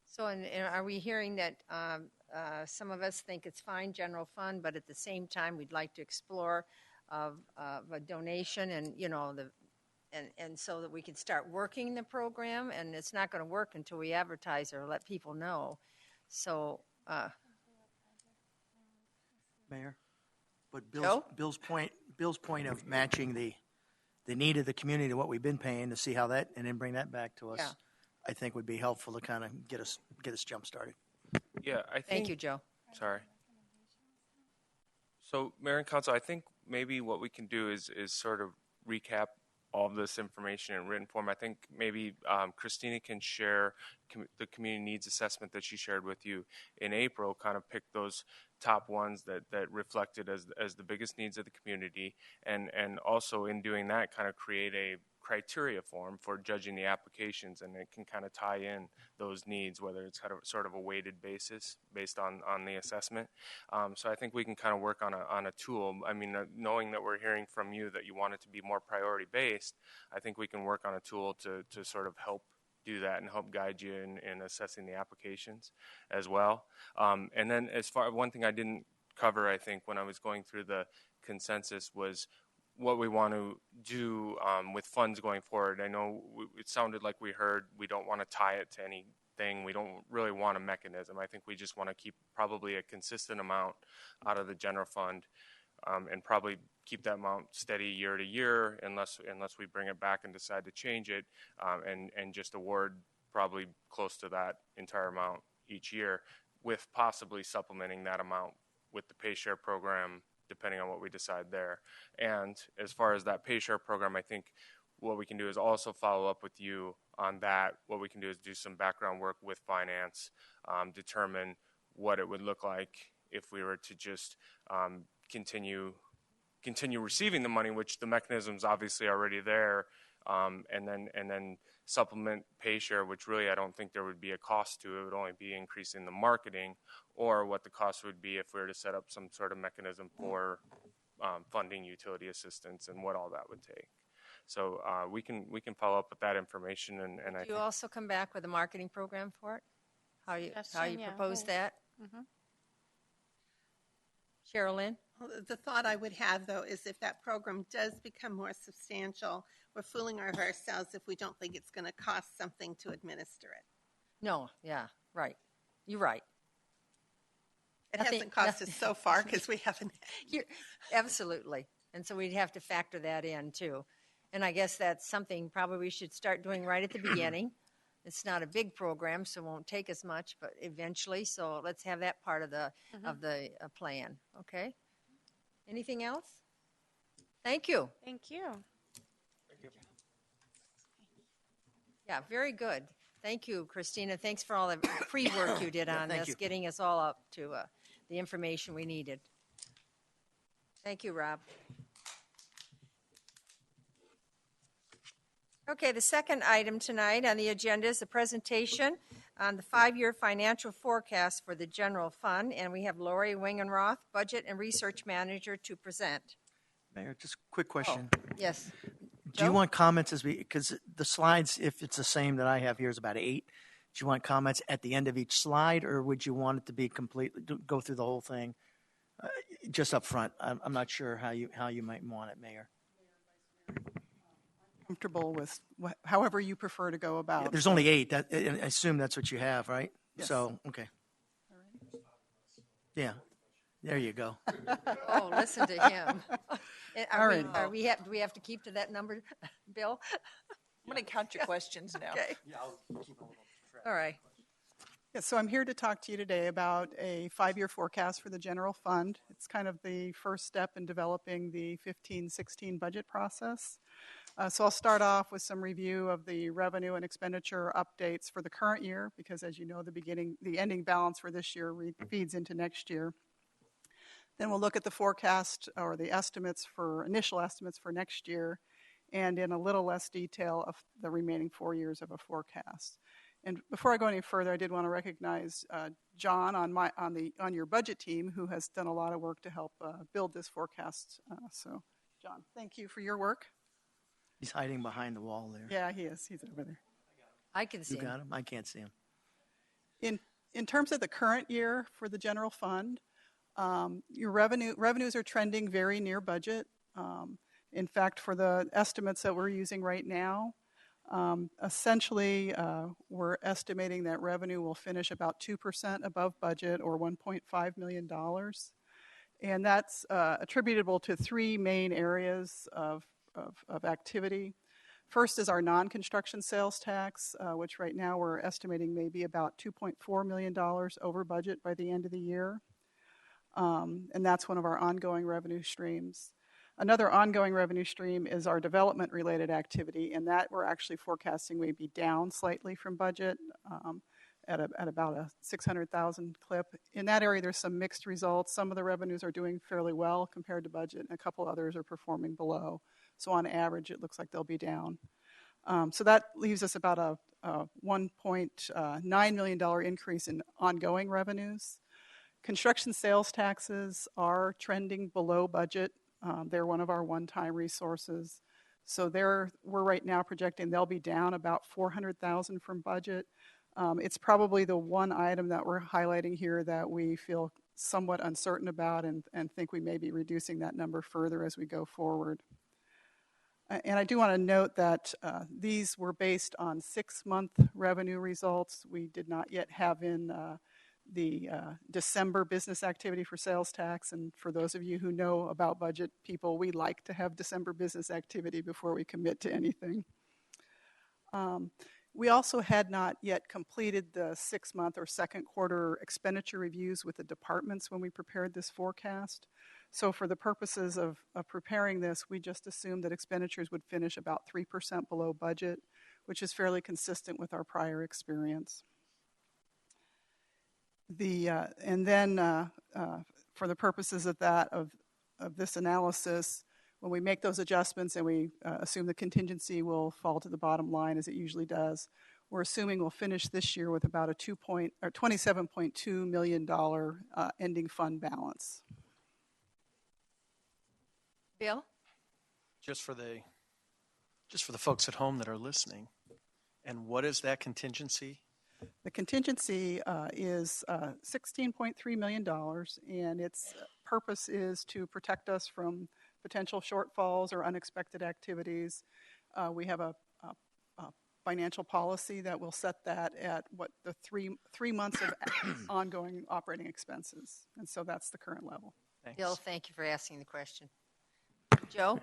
So, and are we hearing that some of us think it's fine, general fund, but at the same time, we'd like to explore a donation, and and so that we can start working the program, and it's not going to work until we advertise or let people know. So, Mayor, but Joe? Bill's point of matching the need of the community to what we've been paying to see how that, and then bring that back to us, Yeah. I think would be helpful to kind of get us jump started. Yeah, I think. Thank you, Joe. Sorry. So, Mayor and Council, I think maybe what we can do is sort of recap all of this information in written form. I think maybe Christina can share the community needs assessment that she shared with you in April, kind of pick those top ones that reflected as the biggest needs of the community, and also in doing that kind of create a criteria form for judging the applications, and it can kind of tie in those needs, whether it's kind of sort of a weighted basis based on the assessment. So I think we can kind of work on a tool. I mean, knowing that we're hearing from you that you want it to be more priority based, I think we can work on a tool to sort of help do that and help guide you in assessing the applications as well. And then one thing I didn't cover, I think, when I was going through the consensus was what we want to do with funds going forward. I know it sounded like we heard we don't want to tie it to anything. We don't really want a mechanism. I think we just want to keep probably a consistent amount out of the general fund, and probably keep that amount steady year to year unless we bring it back and decide to change it, and just award probably close to that entire amount each year, with possibly supplementing that amount with the pay share program depending on what we decide there. And as far as that pay share program, I think what we can do is also follow up with you on that. What we can do is do some background work with finance, determine what it would look like if we were to just continue receiving the money, which the mechanism's obviously already there, and then supplement pay share, which really I don't think there would be a cost to. It would only be increasing the marketing, or what the cost would be if we were to set up some sort of mechanism for funding utility assistance and what all that would take. So we can follow up with that information, and I Do think you also come back with a marketing program for it? How you Yeah. propose that? Sherilyn? Well, the thought I would have, though, is if that program does become more substantial, we're fooling ourselves if we don't think it's going to cost something to administer it. No, yeah, right. You're right. It Nothing- hasn't cost us so far because we haven't. Absolutely. And so we'd have to factor that in, too. And I guess that's something probably we should start doing right at the beginning. It's not a big program, so it won't take as much, but eventually. So let's have that part of the plan. Okay. Anything else? Thank you. Thank you. Yeah, very good. Thank you, Christina. Thanks for all the pre-work you did on thank this, you. getting us all up to the information we needed. Thank you, Rob. Okay, the second item tonight on the agenda is a presentation on the 5-year financial forecast for the general fund, and we have Lori Wingenroth, Budget and Research Manager, to present. Mayor, just a quick question. Yes. Do you Joe? want comments because the slides, if it's the same that I have here, is about 8. Do you want comments at the end of each slide, or would you want it to be completely go through the whole thing just up front? I'm not sure how you might want it, Mayor. Comfortable with however you prefer to go about. There's only 8. I assume that's what you have, right? Yes. So, okay. Yeah, there you go. Oh, listen to him. All right. Do we have to keep to that number, Bill? I'm going to count your questions now. Okay. All right. Yeah, so I'm here to talk to you today about a 5-year forecast for the general fund. It's kind of the first step in developing the 15-16 budget process. So I'll start off with some review of the revenue and expenditure updates for the current year, because as you know, the ending balance for this year feeds into next year. Then we'll look at the forecast or the initial estimates for next year, and in a little less detail of the remaining 4 years of a forecast. And before I go any further, I did want to recognize John on your budget team, who has done a lot of work to help build this forecast. So, John, thank you for your work. He's hiding behind the wall there. Yeah, he is. He's over there. I can see You got him? I can't see him. In terms of the current year for the general fund, your revenues are trending very near budget. In fact, for the estimates that we're using right now, essentially, we're estimating that revenue will finish about 2% above budget, or $1.5 million. And that's attributable to 3 main areas of activity. First is our non-construction sales tax, which right now we're estimating may be about $2.4 million over budget by the end of the year. And that's one of our ongoing revenue streams. Another ongoing revenue stream is our development-related activity, and that we're actually forecasting may be down slightly from budget at about a $600,000 clip. In that area, there's some mixed results. Some of the revenues are doing fairly well compared to budget, and a couple others are performing below. So on average, it looks like they'll be down. So that leaves us about a $1.9 million increase in ongoing revenues. Construction sales taxes are trending below budget. They're one of our one-time resources. So we're right now projecting they'll be down about $400,000 from budget. It's probably the one item that we're highlighting here that we feel somewhat uncertain about and think we may be reducing that number further as we go forward. And I do want to note that these were based on 6-month revenue results. We did not yet have in the December business activity for sales tax. And for those of you who know about budget people, we like to have December business activity before we commit to anything. We also had not yet completed the 6-month or second quarter expenditure reviews with the departments when we prepared this forecast. So for the purposes of preparing this, we just assumed that expenditures would finish about 3% below budget, which is fairly consistent with our prior experience. And then for the purposes of this analysis, when we make those adjustments and we assume the contingency will fall to the bottom line as it usually does, we're assuming we'll finish this year with about a $27.2 million ending fund balance. Bill? Just for the folks at home that are listening, and what is that contingency? The contingency is $16.3 million, and its purpose is to protect us from potential shortfalls or unexpected activities. We have a financial policy that will set that at the three months of ongoing operating expenses, and so that's the current level. Thanks. Bill, thank you for asking the question. Joe?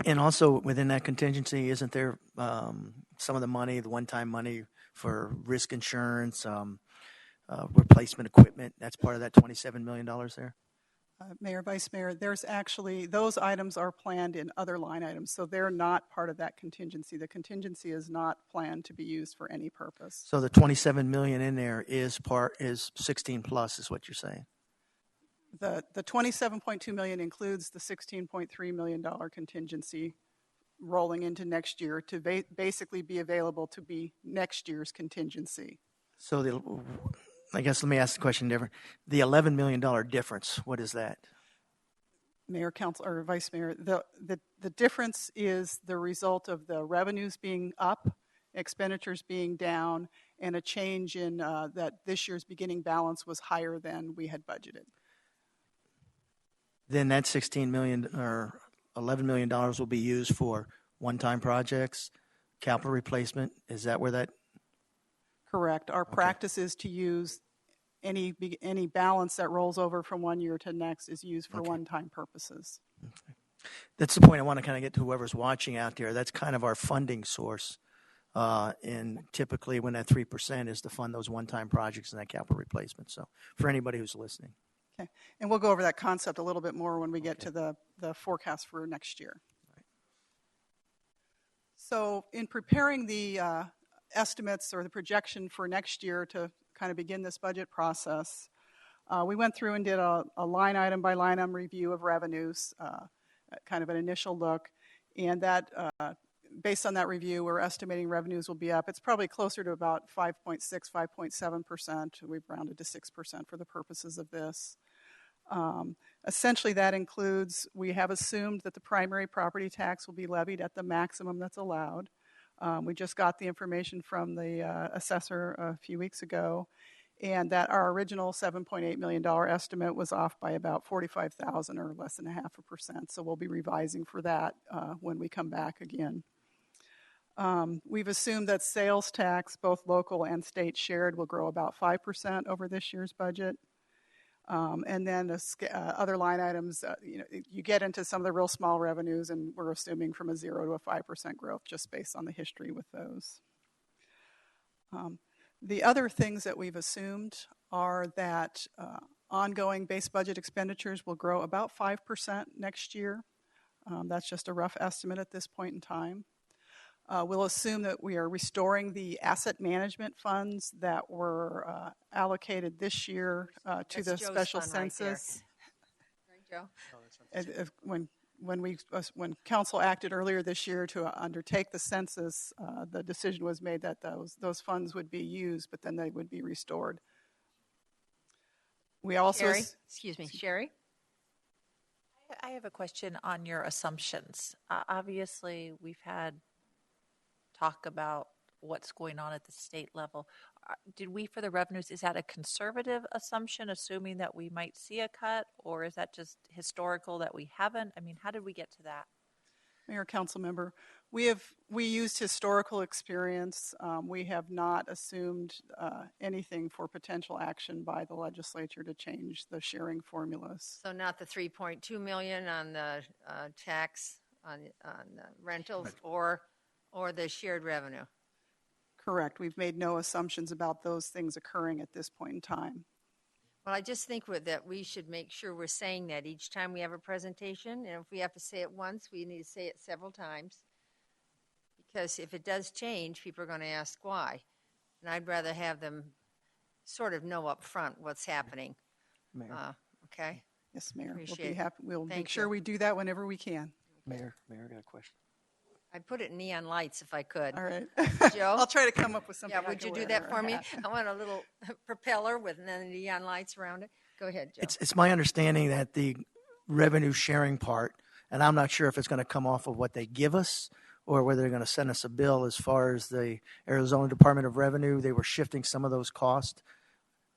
And also within that contingency, isn't there some of the money, the one-time money for risk insurance, replacement equipment? That's part of that $27 million there? Mayor, Vice Mayor, there's actually, those items are planned in other line items, so they're not part of that contingency. The contingency is not planned to be used for any purpose. So the $27 million in there is 16 plus, is what you're saying? The $27.2 million includes the $16.3 million contingency rolling into next year to basically be available to be next year's contingency. So I guess let me ask the question different. The $11 million difference, what is that? Mayor, Council, or Vice Mayor, the difference is the result of the revenues being up, expenditures being down, and a change in that this year's beginning balance was higher than we had budgeted. Then that $16 million or $11 million will be used for one-time projects, capital replacement. Is that where that? Correct. Our practice is to use any balance that rolls over from one year to next is used for one-time purposes. Okay. That's the point I want to kind of get to whoever's watching out there. That's kind of our funding source. And typically when that 3% is to fund those one-time projects and that capital replacement. So for anybody who's listening. Okay. And we'll go over that concept a little bit more when we get to the forecast for next year. Right. So in preparing the estimates or the projection for next year to kind of begin this budget process, we went through and did a line item by line item review of revenues, kind of an initial look. And that, based on that review, we're estimating revenues will be up. It's probably closer to about 5.6, 5.7%. We've rounded to 6% for the purposes of this. Essentially, that includes, we have assumed that the primary property tax will be levied at the maximum that's allowed. We just got the information from the assessor a few weeks ago, and that our original $7.8 million estimate was off by about $45,000 or less than 0.5%. So we'll be revising for that when we come back again. We've assumed that sales tax, both local and state shared, will grow about 5% over this year's budget. And then other line items, you get into some of the real small revenues, and we're assuming from a 0 to a 5% growth just based on the history with those. The other things that we've assumed are that ongoing base budget expenditures will grow about 5% next year. That's just a rough estimate at this point in time. We'll assume that we are restoring the asset management funds that were allocated this year to the Joe's special fund right there. census. Right, Joe? When council acted earlier this year to undertake the census, the decision was made that those funds would be used, but then they would be restored. We also Sherry? Excuse me, Sherry? I have a question on your assumptions. Obviously, we've had talk about what's going on at the state level. Did we, for the revenues, is that a conservative assumption, assuming that we might see a cut, or is that just historical that we haven't? I mean, how did we get to that? Mayor, council member, we used historical experience. We have not assumed anything for potential action by the legislature to change the sharing formulas. So not the 3.2 million on the tax on rentals or the shared revenue. Correct. We've made no assumptions about those things occurring at this point in time. Well, I just think that we should make sure we're saying that each time we have a presentation. And if we have to say it once, we need to say it several times. Because if it does change, people are going to ask why. And I'd rather have them sort of know up front what's happening. Mayor. Okay? Yes, Mayor. Appreciate We'll be it. happy. We'll Thank make sure you. we do that whenever we can. Mayor, I got a question. I'd put it in neon lights if I could. All right. Joe? I'll try to come up with something. Yeah, would you do that for me? I want a little propeller with neon lights around it. Go ahead, Joe. It's my understanding that the revenue sharing part, and I'm not sure if it's going to come off of what they give us or whether they're going to send us a bill as far as the Arizona Department of Revenue. They were shifting some of those costs.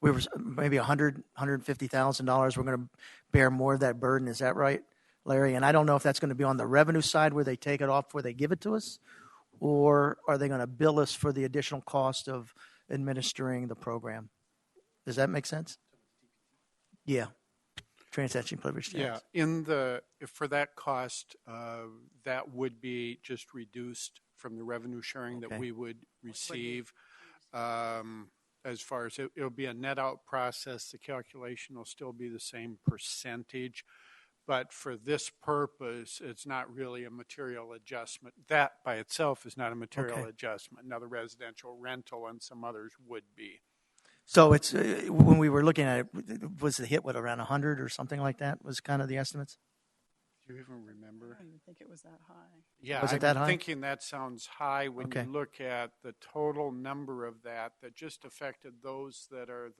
We were maybe $150,000. We're going to bear more of that burden. Is that right, Larry? And I don't know if that's going to be on the revenue side where they take it off where they give it to us, or are they going to bill us for the additional cost of administering the program? Does that make sense? Yeah. Transaction privilege tax. Yeah, for that cost, that would be just reduced from the revenue sharing that we would receive. As far as it'll be a net out process, the calculation will still be the same percentage. But for this purpose, it's not really a material adjustment. That by itself is not a material adjustment. Now, the residential rental and some others would be. So it's when we were looking at it, was the hit around 100 or something like that? Was kind of the estimates? Do you even remember? I don't even think it was that high. Yeah, was it that high? I'm thinking that sounds high when you look at the total number of that just affected those that are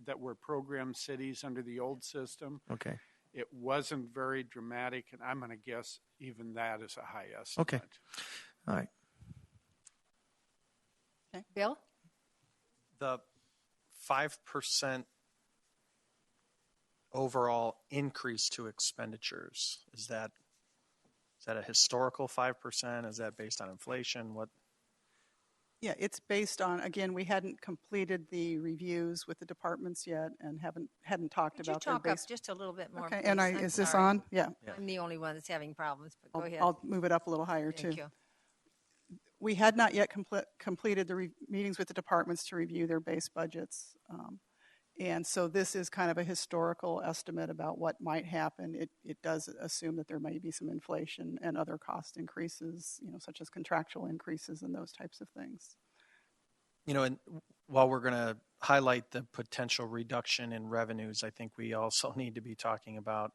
that were program cities under the old system. Okay. It wasn't very dramatic, and I'm going to guess even that is a high estimate. Okay. All right. Okay. Bill? The 5% overall increase to expenditures, is that a historical 5%? Is that based on inflation? What? Yeah, it's based on, again, we hadn't completed the reviews with the departments yet and hadn't talked Could you about their talk up base. just a little bit more, Okay, please? and I'm is this sorry. on? Yeah. I'm the only one that's having problems, but go ahead. I'll move it up a little higher too. Thank you. We had not yet completed the meetings with the departments to review their base budgets. And so this is kind of a historical estimate about what might happen. It does assume that there may be some inflation and other cost increases, such as contractual increases and those types of things. And while we're going to highlight the potential reduction in revenues, I think we also need to be talking about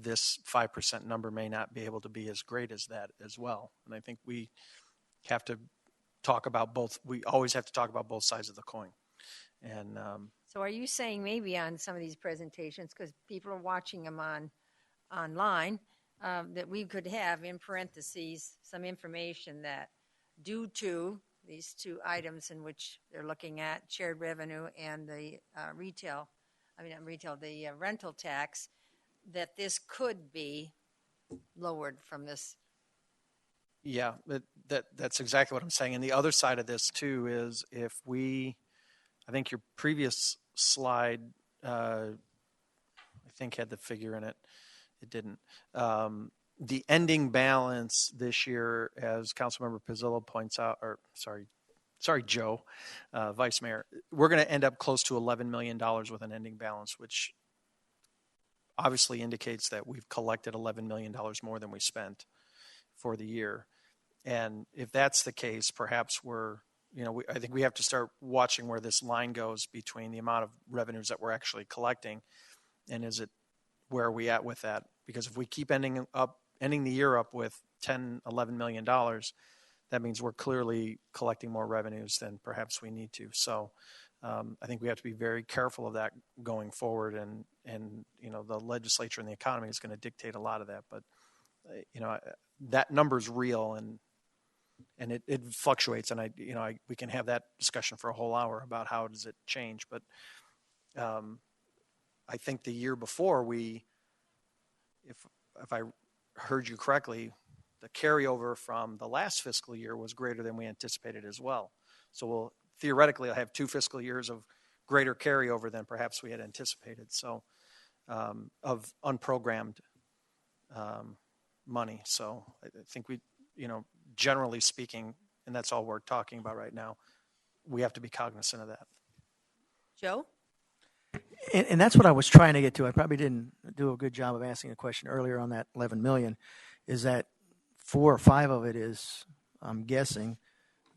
this 5% number may not be able to be as great as that as well. And I think we have to talk about both. We always have to talk about both sides of the coin. And so are you saying maybe on some of these presentations, because people are watching them online, that we could have in parentheses some information that due to these two items in which they're looking at, shared revenue and the the rental tax, that this could be lowered from this? Yeah, that's exactly what I'm saying. And the other side of this too is I think your previous slide, I think had the figure in it. It didn't. The ending balance this year, as Councilmember Pizzillo points out, or sorry, Joe, Vice Mayor, we're going to end up close to $11 million with an ending balance, which obviously indicates that we've collected $11 million more than we spent for the year. And if that's the case, perhaps I think we have to start watching where this line goes between the amount of revenues that we're actually collecting, and where are we at with that? Because if we keep ending the year up with $11 million, that means we're clearly collecting more revenues than perhaps we need to. So I think we have to be very careful of that going forward, and the legislature and the economy is going to dictate a lot of that. But that number's real, and it fluctuates, and we can have that discussion for a whole hour about how does it change. But I think the year before if I heard you correctly, the carryover from the last fiscal year was greater than we anticipated as well. So we'll theoretically have 2 fiscal years of greater carryover than perhaps we had anticipated. So of unprogrammed money. So I think we, generally speaking, and that's all we're talking about right now, we have to be cognizant of that. Joe? And that's what I was trying to get to. I probably didn't do a good job of asking a question earlier on that 11 million, is that 4 or 5 of it is, I'm guessing,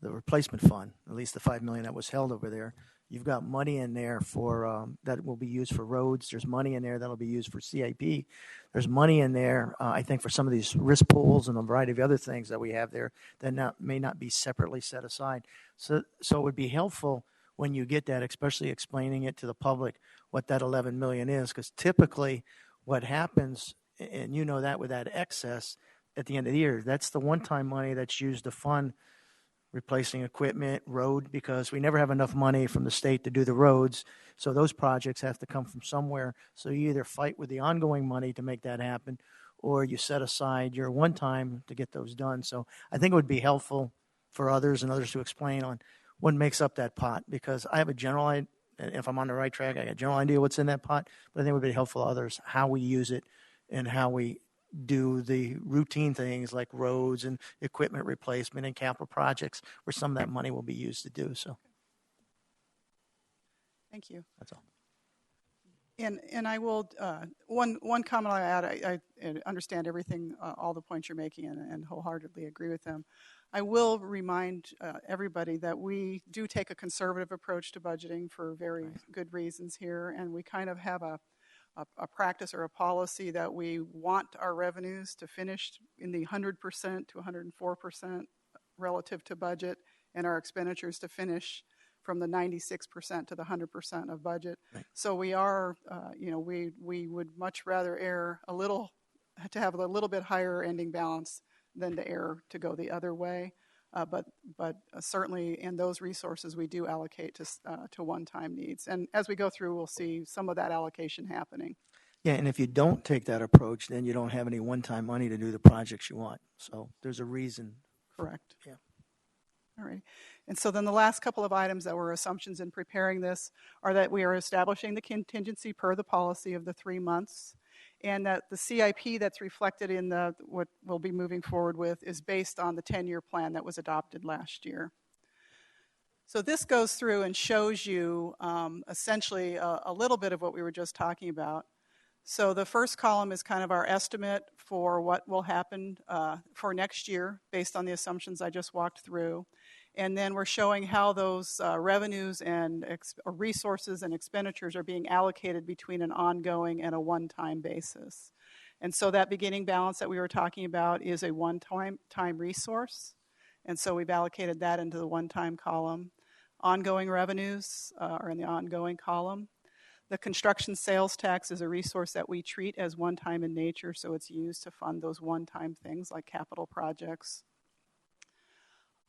the replacement fund, at least the 5 million that was held over there. You've got money in there for that will be used for roads. There's money in there that'll be used for CIP. There's money in there, I think, for some of these risk pools and a variety of other things that we have there that may not be separately set aside. So it would be helpful when you get that, especially explaining it to the public what that 11 million is, because typically what happens, and you know that with that excess at the end of the year, that's the one-time money that's used to fund replacing equipment, road, because we never have enough money from the state to do the roads. So those projects have to come from somewhere. So you either fight with the ongoing money to make that happen, or you set aside your one time to get those done. So I think it would be helpful for others and others to explain on what makes up that pot, because I have a general idea. If I'm on the right track, I got a general idea what's in that pot, but I think it would be helpful to others how we use it and how we do the routine things like roads and equipment replacement and capital projects where some of that money will be used to do. So thank you. That's all. And I will, one comment I add, I understand everything, all the points you're making, and wholeheartedly agree with them. I will remind everybody that we do take a conservative approach to budgeting for very good reasons here, and we kind of have a practice or a policy that we want our revenues to finish in the 100% to 104% relative to budget, and our expenditures to finish from the 96% to the 100% of budget. Right. So we are, we would much rather to have a little bit higher ending balance than to go the other way. But certainly in those resources we do allocate to one-time needs. And as we go through, we'll see some of that allocation happening. Yeah, and if you don't take that approach, then you don't have any one-time money to do the projects you want. So there's a reason. Correct. Yeah. All right. And so then the last couple of items that were assumptions in preparing this are that we are establishing the contingency per the policy of the 3 months, and that the CIP that's reflected in what we'll be moving forward with is based on the 10-year plan that was adopted last year. So this goes through and shows you essentially a little bit of what we were just talking about. So the first column is kind of our estimate for what will happen for next year based on the assumptions I just walked through. And then we're showing how those revenues and resources and expenditures are being allocated between an ongoing and a one-time basis. And so that beginning balance that we were talking about is a one-time resource. And so we've allocated that into the one-time column. Ongoing revenues are in the ongoing column. The construction sales tax is a resource that we treat as one-time in nature, so it's used to fund those one-time things like capital projects.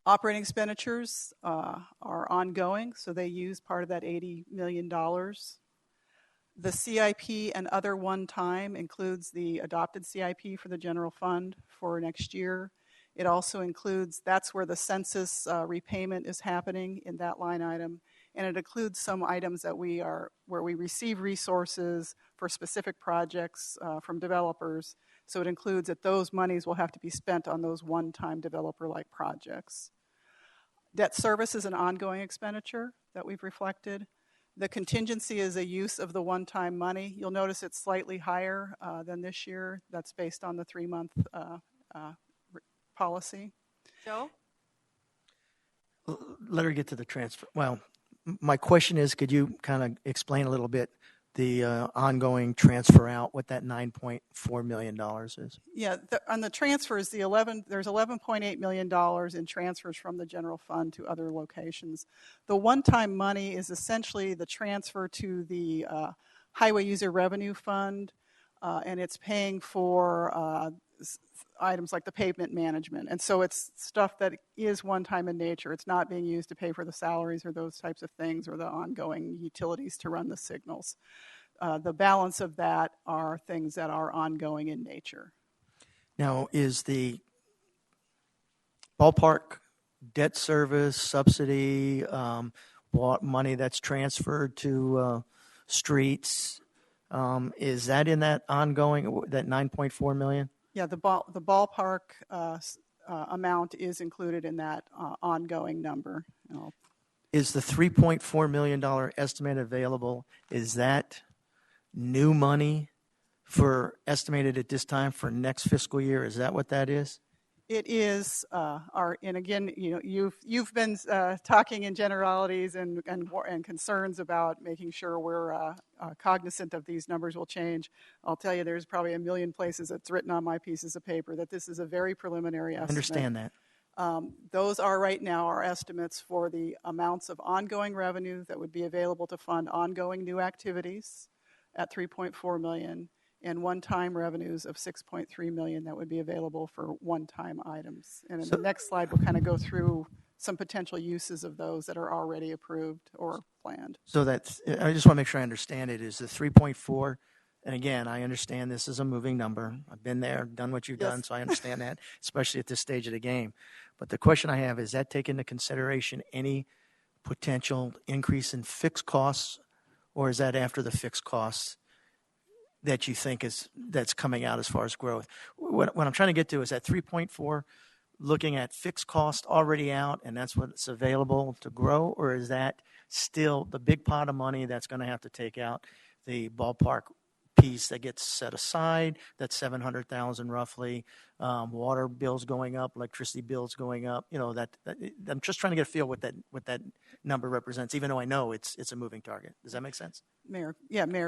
Operating expenditures are ongoing, so they use part of that $80 million. The CIP and other one-time includes the adopted CIP for the general fund for next year. It also includes, that's where the census repayment is happening in that line item. And it includes some items that where we receive resources for specific projects from developers. So it includes that those monies will have to be spent on those one-time developer-like projects. Debt service is an ongoing expenditure that we've reflected. The contingency is a use of the one-time money. You'll notice it's slightly higher than this year. That's based on the 3-month policy. Joe? Let her get to the transfer. Well, my question is, could you kind of explain a little bit the ongoing transfer out, what that $9.4 million is? Yeah, on the transfers, there's $11.8 million in transfers from the general fund to other locations. The one-time money is essentially the transfer to the highway user revenue fund, and it's paying for items like the pavement management. And so it's stuff that is one-time in nature. It's not being used to pay for the salaries or those types of things or the ongoing utilities to run the signals. The balance of that are things that are ongoing in nature. Now, is the ballpark debt service, subsidy, money that's transferred to streets, is that in that ongoing, that $9.4 million? Yeah, the ballpark amount is included in that ongoing number. Is the $3.4 million estimate available? Is that new money for estimated at this time for next fiscal year? Is that what that is? It is and again, you've been talking in generalities and concerns about making sure we're cognizant of these numbers will change. I'll tell you, there's probably a million places that's written on my pieces of paper that this is a very preliminary estimate. I understand that. Those are right now our estimates for the amounts of ongoing revenue that would be available to fund ongoing new activities at $3.4 million. And one-time revenues of $6.3 million that would be available for one-time items. And in the next slide, we'll kind of go through some potential uses of those that are already approved or planned. So that's, I just want to make sure I understand it, is the 3.4, and again, I understand this is a moving number. I've been there, done what you've done, so I understand that, especially at this stage of the game. But the question I have, is that take into consideration any potential increase in fixed costs, or is that after the fixed costs that you think that's coming out as far as growth? What I'm trying to get to is that 3.4 looking at fixed cost already out and that's what's available to grow, or is that still the big pot of money that's going to have to take out the ballpark piece that gets set aside, that's $700,000 roughly, water bills going up, electricity bills going up, that I'm just trying to get a feel what that number represents, even though I know it's a moving target. Does that make sense? Mayor,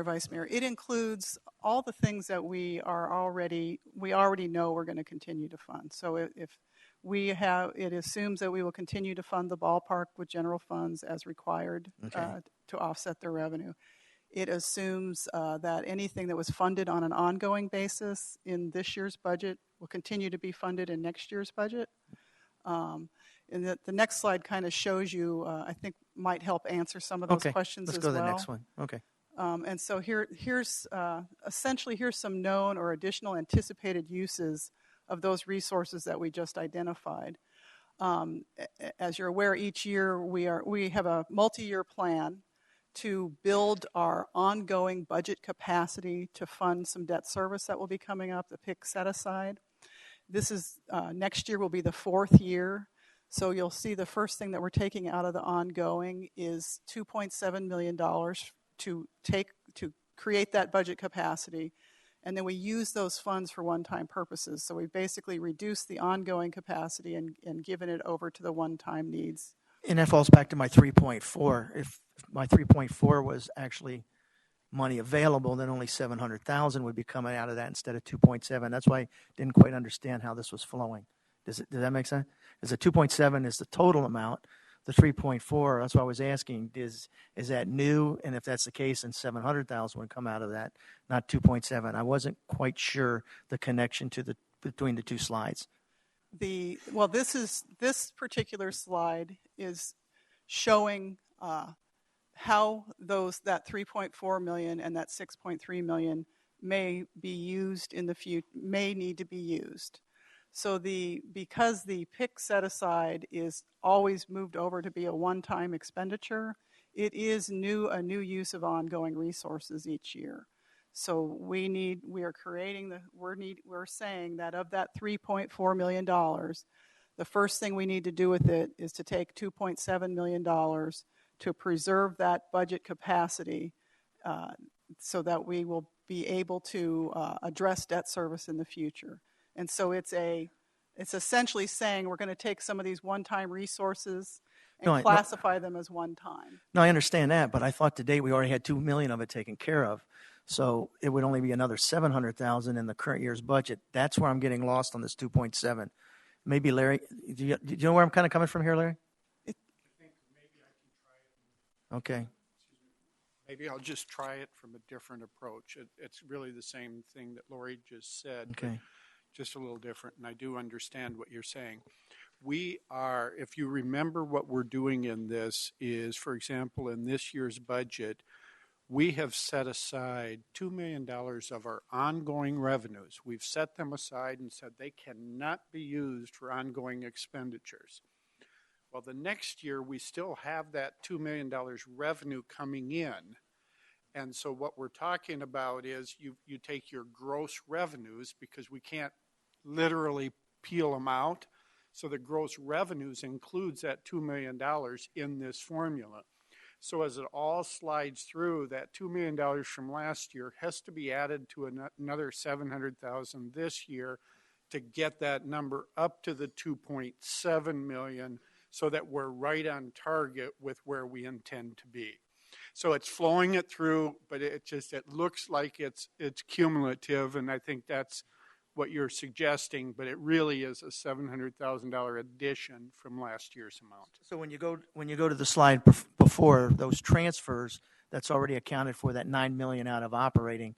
Vice Mayor. It includes all the things that we already know we're going to continue to fund. So if it assumes that we will continue to fund the ballpark with general funds as required to offset their revenue. It assumes that anything that was funded on an ongoing basis in this year's budget will continue to be funded in next year's budget. And the next slide kind of shows you, I think, might help answer some of those questions as well. Let's go to the next one. Okay. And so here's some known or additional anticipated uses of those resources that we just identified. as you're aware, each year we have a multi-year plan to build our ongoing budget capacity to fund some debt service that will be coming up, the PIC set aside. This is next year will be the 4th year. So you'll see the first thing that we're taking out of the ongoing is $2.7 million to create that budget capacity. And then we use those funds for one-time purposes. So we've basically reduced the ongoing capacity and given it over to the one-time needs. And that falls back to my 3.4. If my 3.4 was actually money available, then only 700,000 would be coming out of that instead of 2.7. That's why I didn't quite understand how this was flowing. Does that make sense? Is the 2.7 is the total amount? The 3.4, that's why I was asking, is that new? And if that's the case, then 700,000 would come out of that, not 2.7. I wasn't quite sure the connection between the two slides. This particular slide is showing how that 3.4 million and that 6.3 million may be used in the future, may need to be used. So because the PIC set aside is always moved over to be a one-time expenditure, it is a new use of ongoing resources each year. So we're saying that of that $3.4 million, the first thing we need to do with it is to take $2.7 million to preserve that budget capacity so that we will be able to address debt service in the future. And so it's essentially saying we're going to take some of these one-time resources and classify them as one-time. No, I understand that, but I thought to date we already had $2 million of it taken care of. So it would only be another 700,000 in the current year's budget. That's where I'm getting lost on this 2.7. Maybe Larry, do you know where I'm kind of coming from here, Larry? I think maybe I can try it. Okay. Maybe I'll just try it from a different approach. It's really the same thing that Lori just said. Okay. Just a little different, and I do understand what you're saying. We are, if you remember what we're doing in this is, for example, in this year's budget, we have set aside $2 million of our ongoing revenues. We've set them aside and said they cannot be used for ongoing expenditures. Well, the next year, we still have that $2 million revenue coming in. And so what we're talking about is you take your gross revenues, because we can't literally peel them out. So the gross revenues includes that $2 million in this formula. So as it all slides through, that $2 million from last year has to be added to another $700,000 this year to get that number up to the $2.7 million, so that we're right on target with where we intend to be. So it's flowing it through, but it looks like it's cumulative, and I think that's what you're suggesting, but it really is a $700,000 addition from last year's amount. So when you go to the slide before those transfers, that's already accounted for, that $9 million out of operating.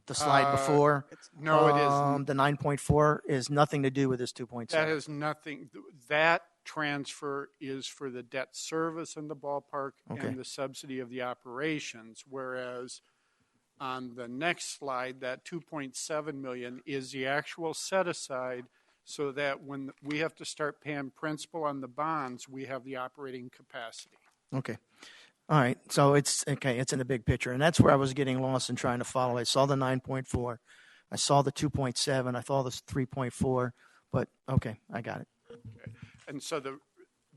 The slide before, no, it isn't. The 9.4 is nothing to do with this 2.7. That has nothing. That transfer is for the debt service in the ballpark and the subsidy of the operations, whereas on the next slide, that $2.7 million is the actual set aside, so that when we have to start paying principal on the bonds, we have the operating capacity. Okay. All right. So it's in the big picture. And that's where I was getting lost in trying to follow. I saw the 9.4. I saw the 2.7. I saw the 3.4. But, okay, I got it. Okay. And so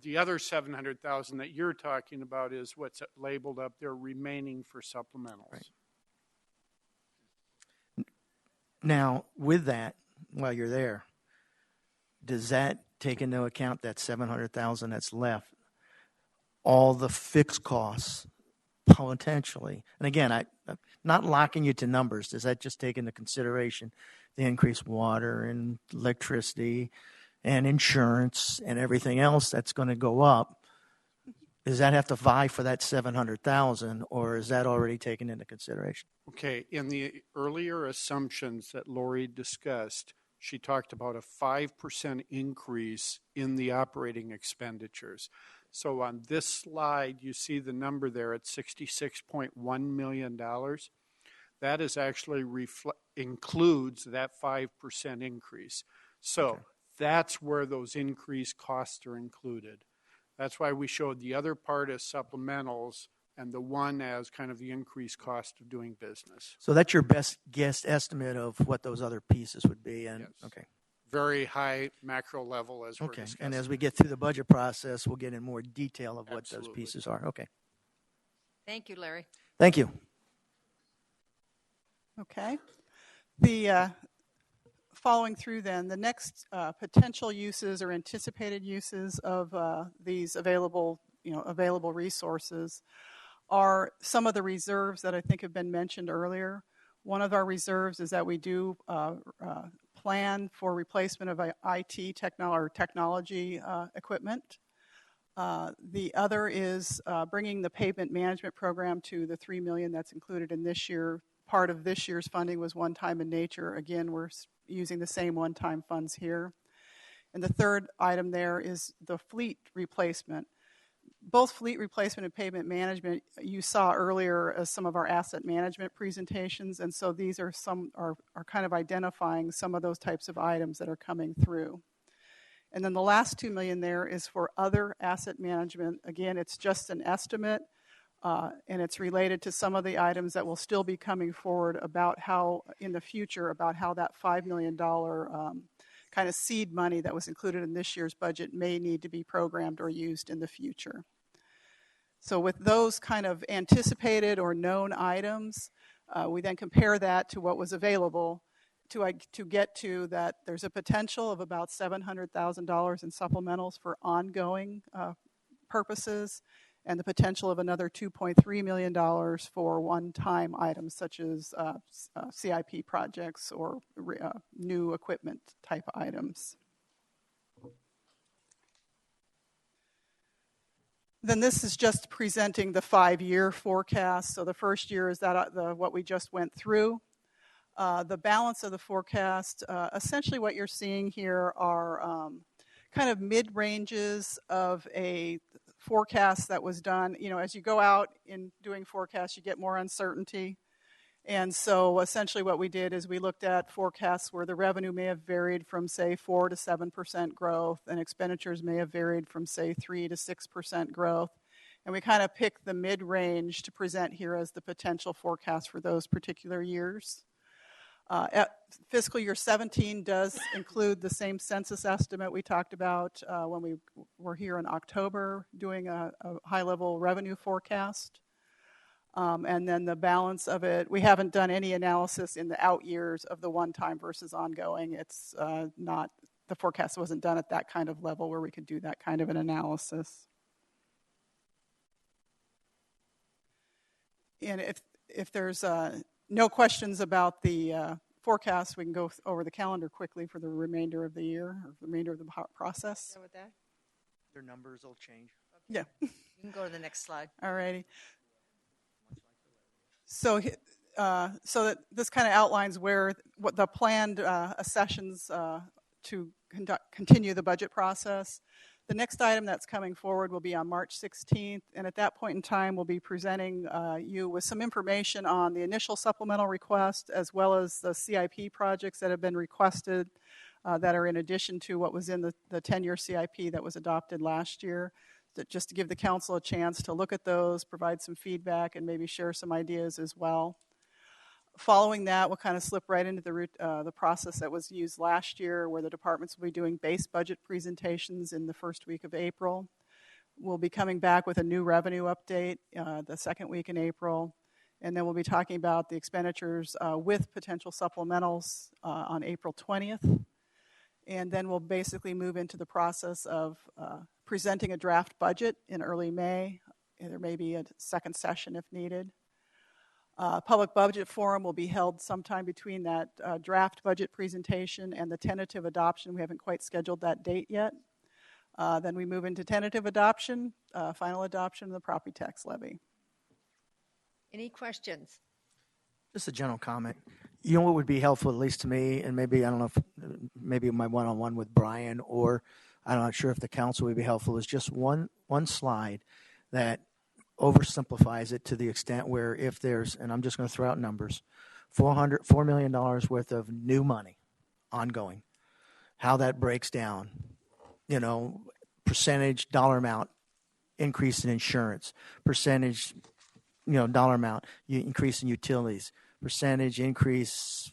the other $700,000 that you're talking about is what's labeled up there remaining for supplementals. Right. Now, with that, while you're there, does that take into account that $700,000 that's left, all the fixed costs potentially? And again, I'm not locking you to numbers. Does that just take into consideration the increased water and electricity and insurance and everything else that's going to go up? Does that have to vie for that $700,000, or is that already taken into consideration? Okay, in the earlier assumptions that Lori discussed, she talked about a 5% increase in the operating expenditures. So on this slide, you see the number there at $66.1 million. That is actually includes that 5% increase. So that's where those increased costs are included. That's why we showed the other part as supplementals and the one as kind of the increased cost of doing business. So that's your best guess estimate of what those other pieces would be. And Yes. okay. Very high macro level as we're Okay. discussing. And as we get through the budget process, we'll get in more detail of what those Absolutely. pieces are. Okay. Thank you, Larry. Thank you. Okay. The following through then, the next potential uses or anticipated uses of these available resources are some of the reserves that I think have been mentioned earlier. One of our reserves is that we do plan for replacement of IT technology equipment. The other is bringing the pavement management program to the $3 million that's included in this year. Part of this year's funding was one-time in nature. Again, we're using the same one-time funds here. And the third item there is the fleet replacement. Both fleet replacement and pavement management you saw earlier as some of our asset management presentations, and so these are kind of identifying some of those types of items that are coming through. And then the last $2 million there is for other asset management. Again, it's just an estimate. And it's related to some of the items that will still be coming forward about how, in the future, about how that $5 million kind of seed money that was included in this year's budget may need to be programmed or used in the future. So with those kind of anticipated or known items, we then compare that to what was available to get to that there's a potential of about $700,000 in supplementals for ongoing purposes, and the potential of another $2.3 million for one-time items such as CIP projects or new equipment type items. Then this is just presenting the 5-year forecast. So the first year is that what we just went through. The balance of the forecast, essentially what you're seeing here are kind of mid-ranges of a forecast that was done. As you go out in doing forecasts, you get more uncertainty. And so essentially what we did is we looked at forecasts where the revenue may have varied from, say, 4 to 7% growth, and expenditures may have varied from, say, 3 to 6% growth. And we kind of picked the mid-range to present here as the potential forecast for those particular years. Fiscal year 17 does include the same census estimate we talked about when we were here in October doing a high-level revenue forecast. And then the balance of it, we haven't done any analysis in the out years of the one-time versus ongoing. It's not, the forecast wasn't done at that kind of level where we could do that kind of an analysis. And if there's no questions about the forecast, we can go over the calendar quickly for the remainder of the year, or the remainder of the process. Done with that? Their numbers will change. Yeah. You can go to the next slide. All righty. So that this kind of outlines what the planned sessions to continue the budget process. The next item that's coming forward will be on March 16th, and at that point in time, we'll be presenting you with some information on the initial supplemental request, as well as the CIP projects that have been requested that are in addition to what was in the 10-year CIP that was adopted last year, just to give the council a chance to look at those, provide some feedback, and maybe share some ideas as well. Following that, we'll kind of slip right into the process that was used last year, where the departments will be doing base budget presentations in the first week of April. We'll be coming back with a new revenue update the second week in April, and then we'll be talking about the expenditures with potential supplementals on April 20th. And then we'll basically move into the process of presenting a draft budget in early May. There may be a second session if needed. Public budget forum will be held sometime between that draft budget presentation and the tentative adoption. We haven't quite scheduled that date yet. Then we move into tentative adoption, final adoption of the property tax levy. Any questions? Just a general comment. You know what would be helpful, at least to me, and maybe, I don't know if maybe my one-on-one with Brian, or I'm not sure if the council would be helpful, is just one slide that oversimplifies it to the extent where if there's, and I'm just going to throw out numbers, $4 million worth of new money ongoing. how that breaks down. You know, percentage, dollar amount, increase in insurance, percentage, dollar amount, increase in utilities, percentage increase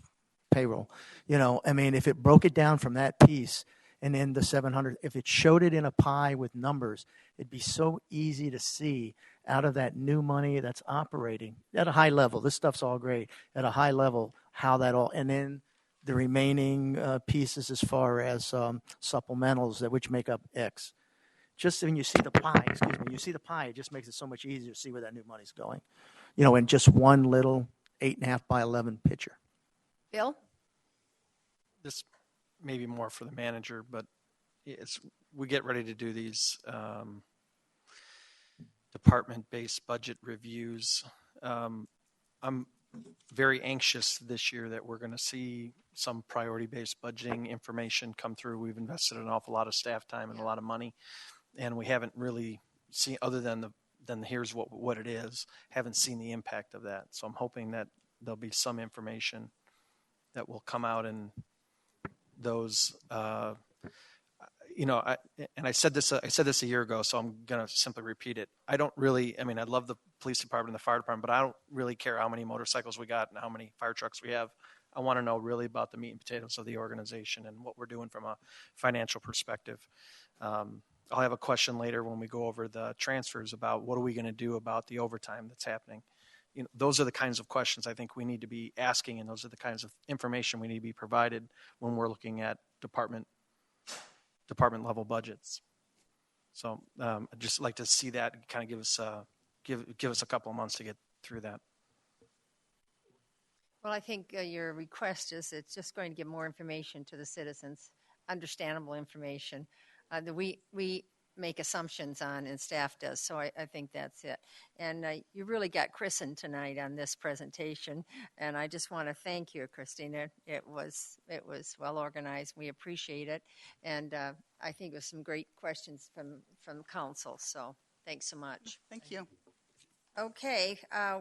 payroll. I mean, if it broke it down from that piece and then the 700, if it showed it in a pie with numbers, it'd be so easy to see out of that new money that's operating at a high level. This stuff's all great at a high level, how that all, and then the remaining pieces as far as supplementals which make up X. Just when you see the pie, it just makes it so much easier to see where that new money's going. In just one little 8.5 by 11 picture. Bill? This may be more for the manager, but we get ready to do these department-based budget reviews. I'm very anxious this year that we're going to see some priority-based budgeting information come through. We've invested an awful lot of staff time and a lot of money, and we haven't really seen, other than here's what it is, haven't seen the impact of that. So I'm hoping that there'll be some information that will come out in those. I said this a year ago, so I'm going to simply repeat it. I love the police department and the fire department, but I don't really care how many motorcycles we got and how many fire trucks we have. I want to know really about the meat and potatoes of the organization and what we're doing from a financial perspective. I'll have a question later when we go over the transfers about what are we going to do about the overtime that's happening. Those are the kinds of questions I think we need to be asking, and those are the kinds of information we need to be provided when we're looking at department level budgets. So I'd just like to see that kind of give us a couple of months to get through that. Well, I think your request is it's just going to give more information to the citizens, understandable information that we make assumptions on and staff does. So I think that's it. And you really got christened tonight on this presentation. And I just want to thank you, Christina. It was well organized. We appreciate it. And I think it was some great questions from council. So thanks so much. Thank you. Okay,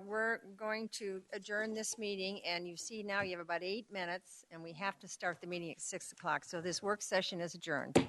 we're going to adjourn this meeting, and you see now you have about 8 minutes, and we have to start the meeting at 6 o'clock. So this work session is adjourned.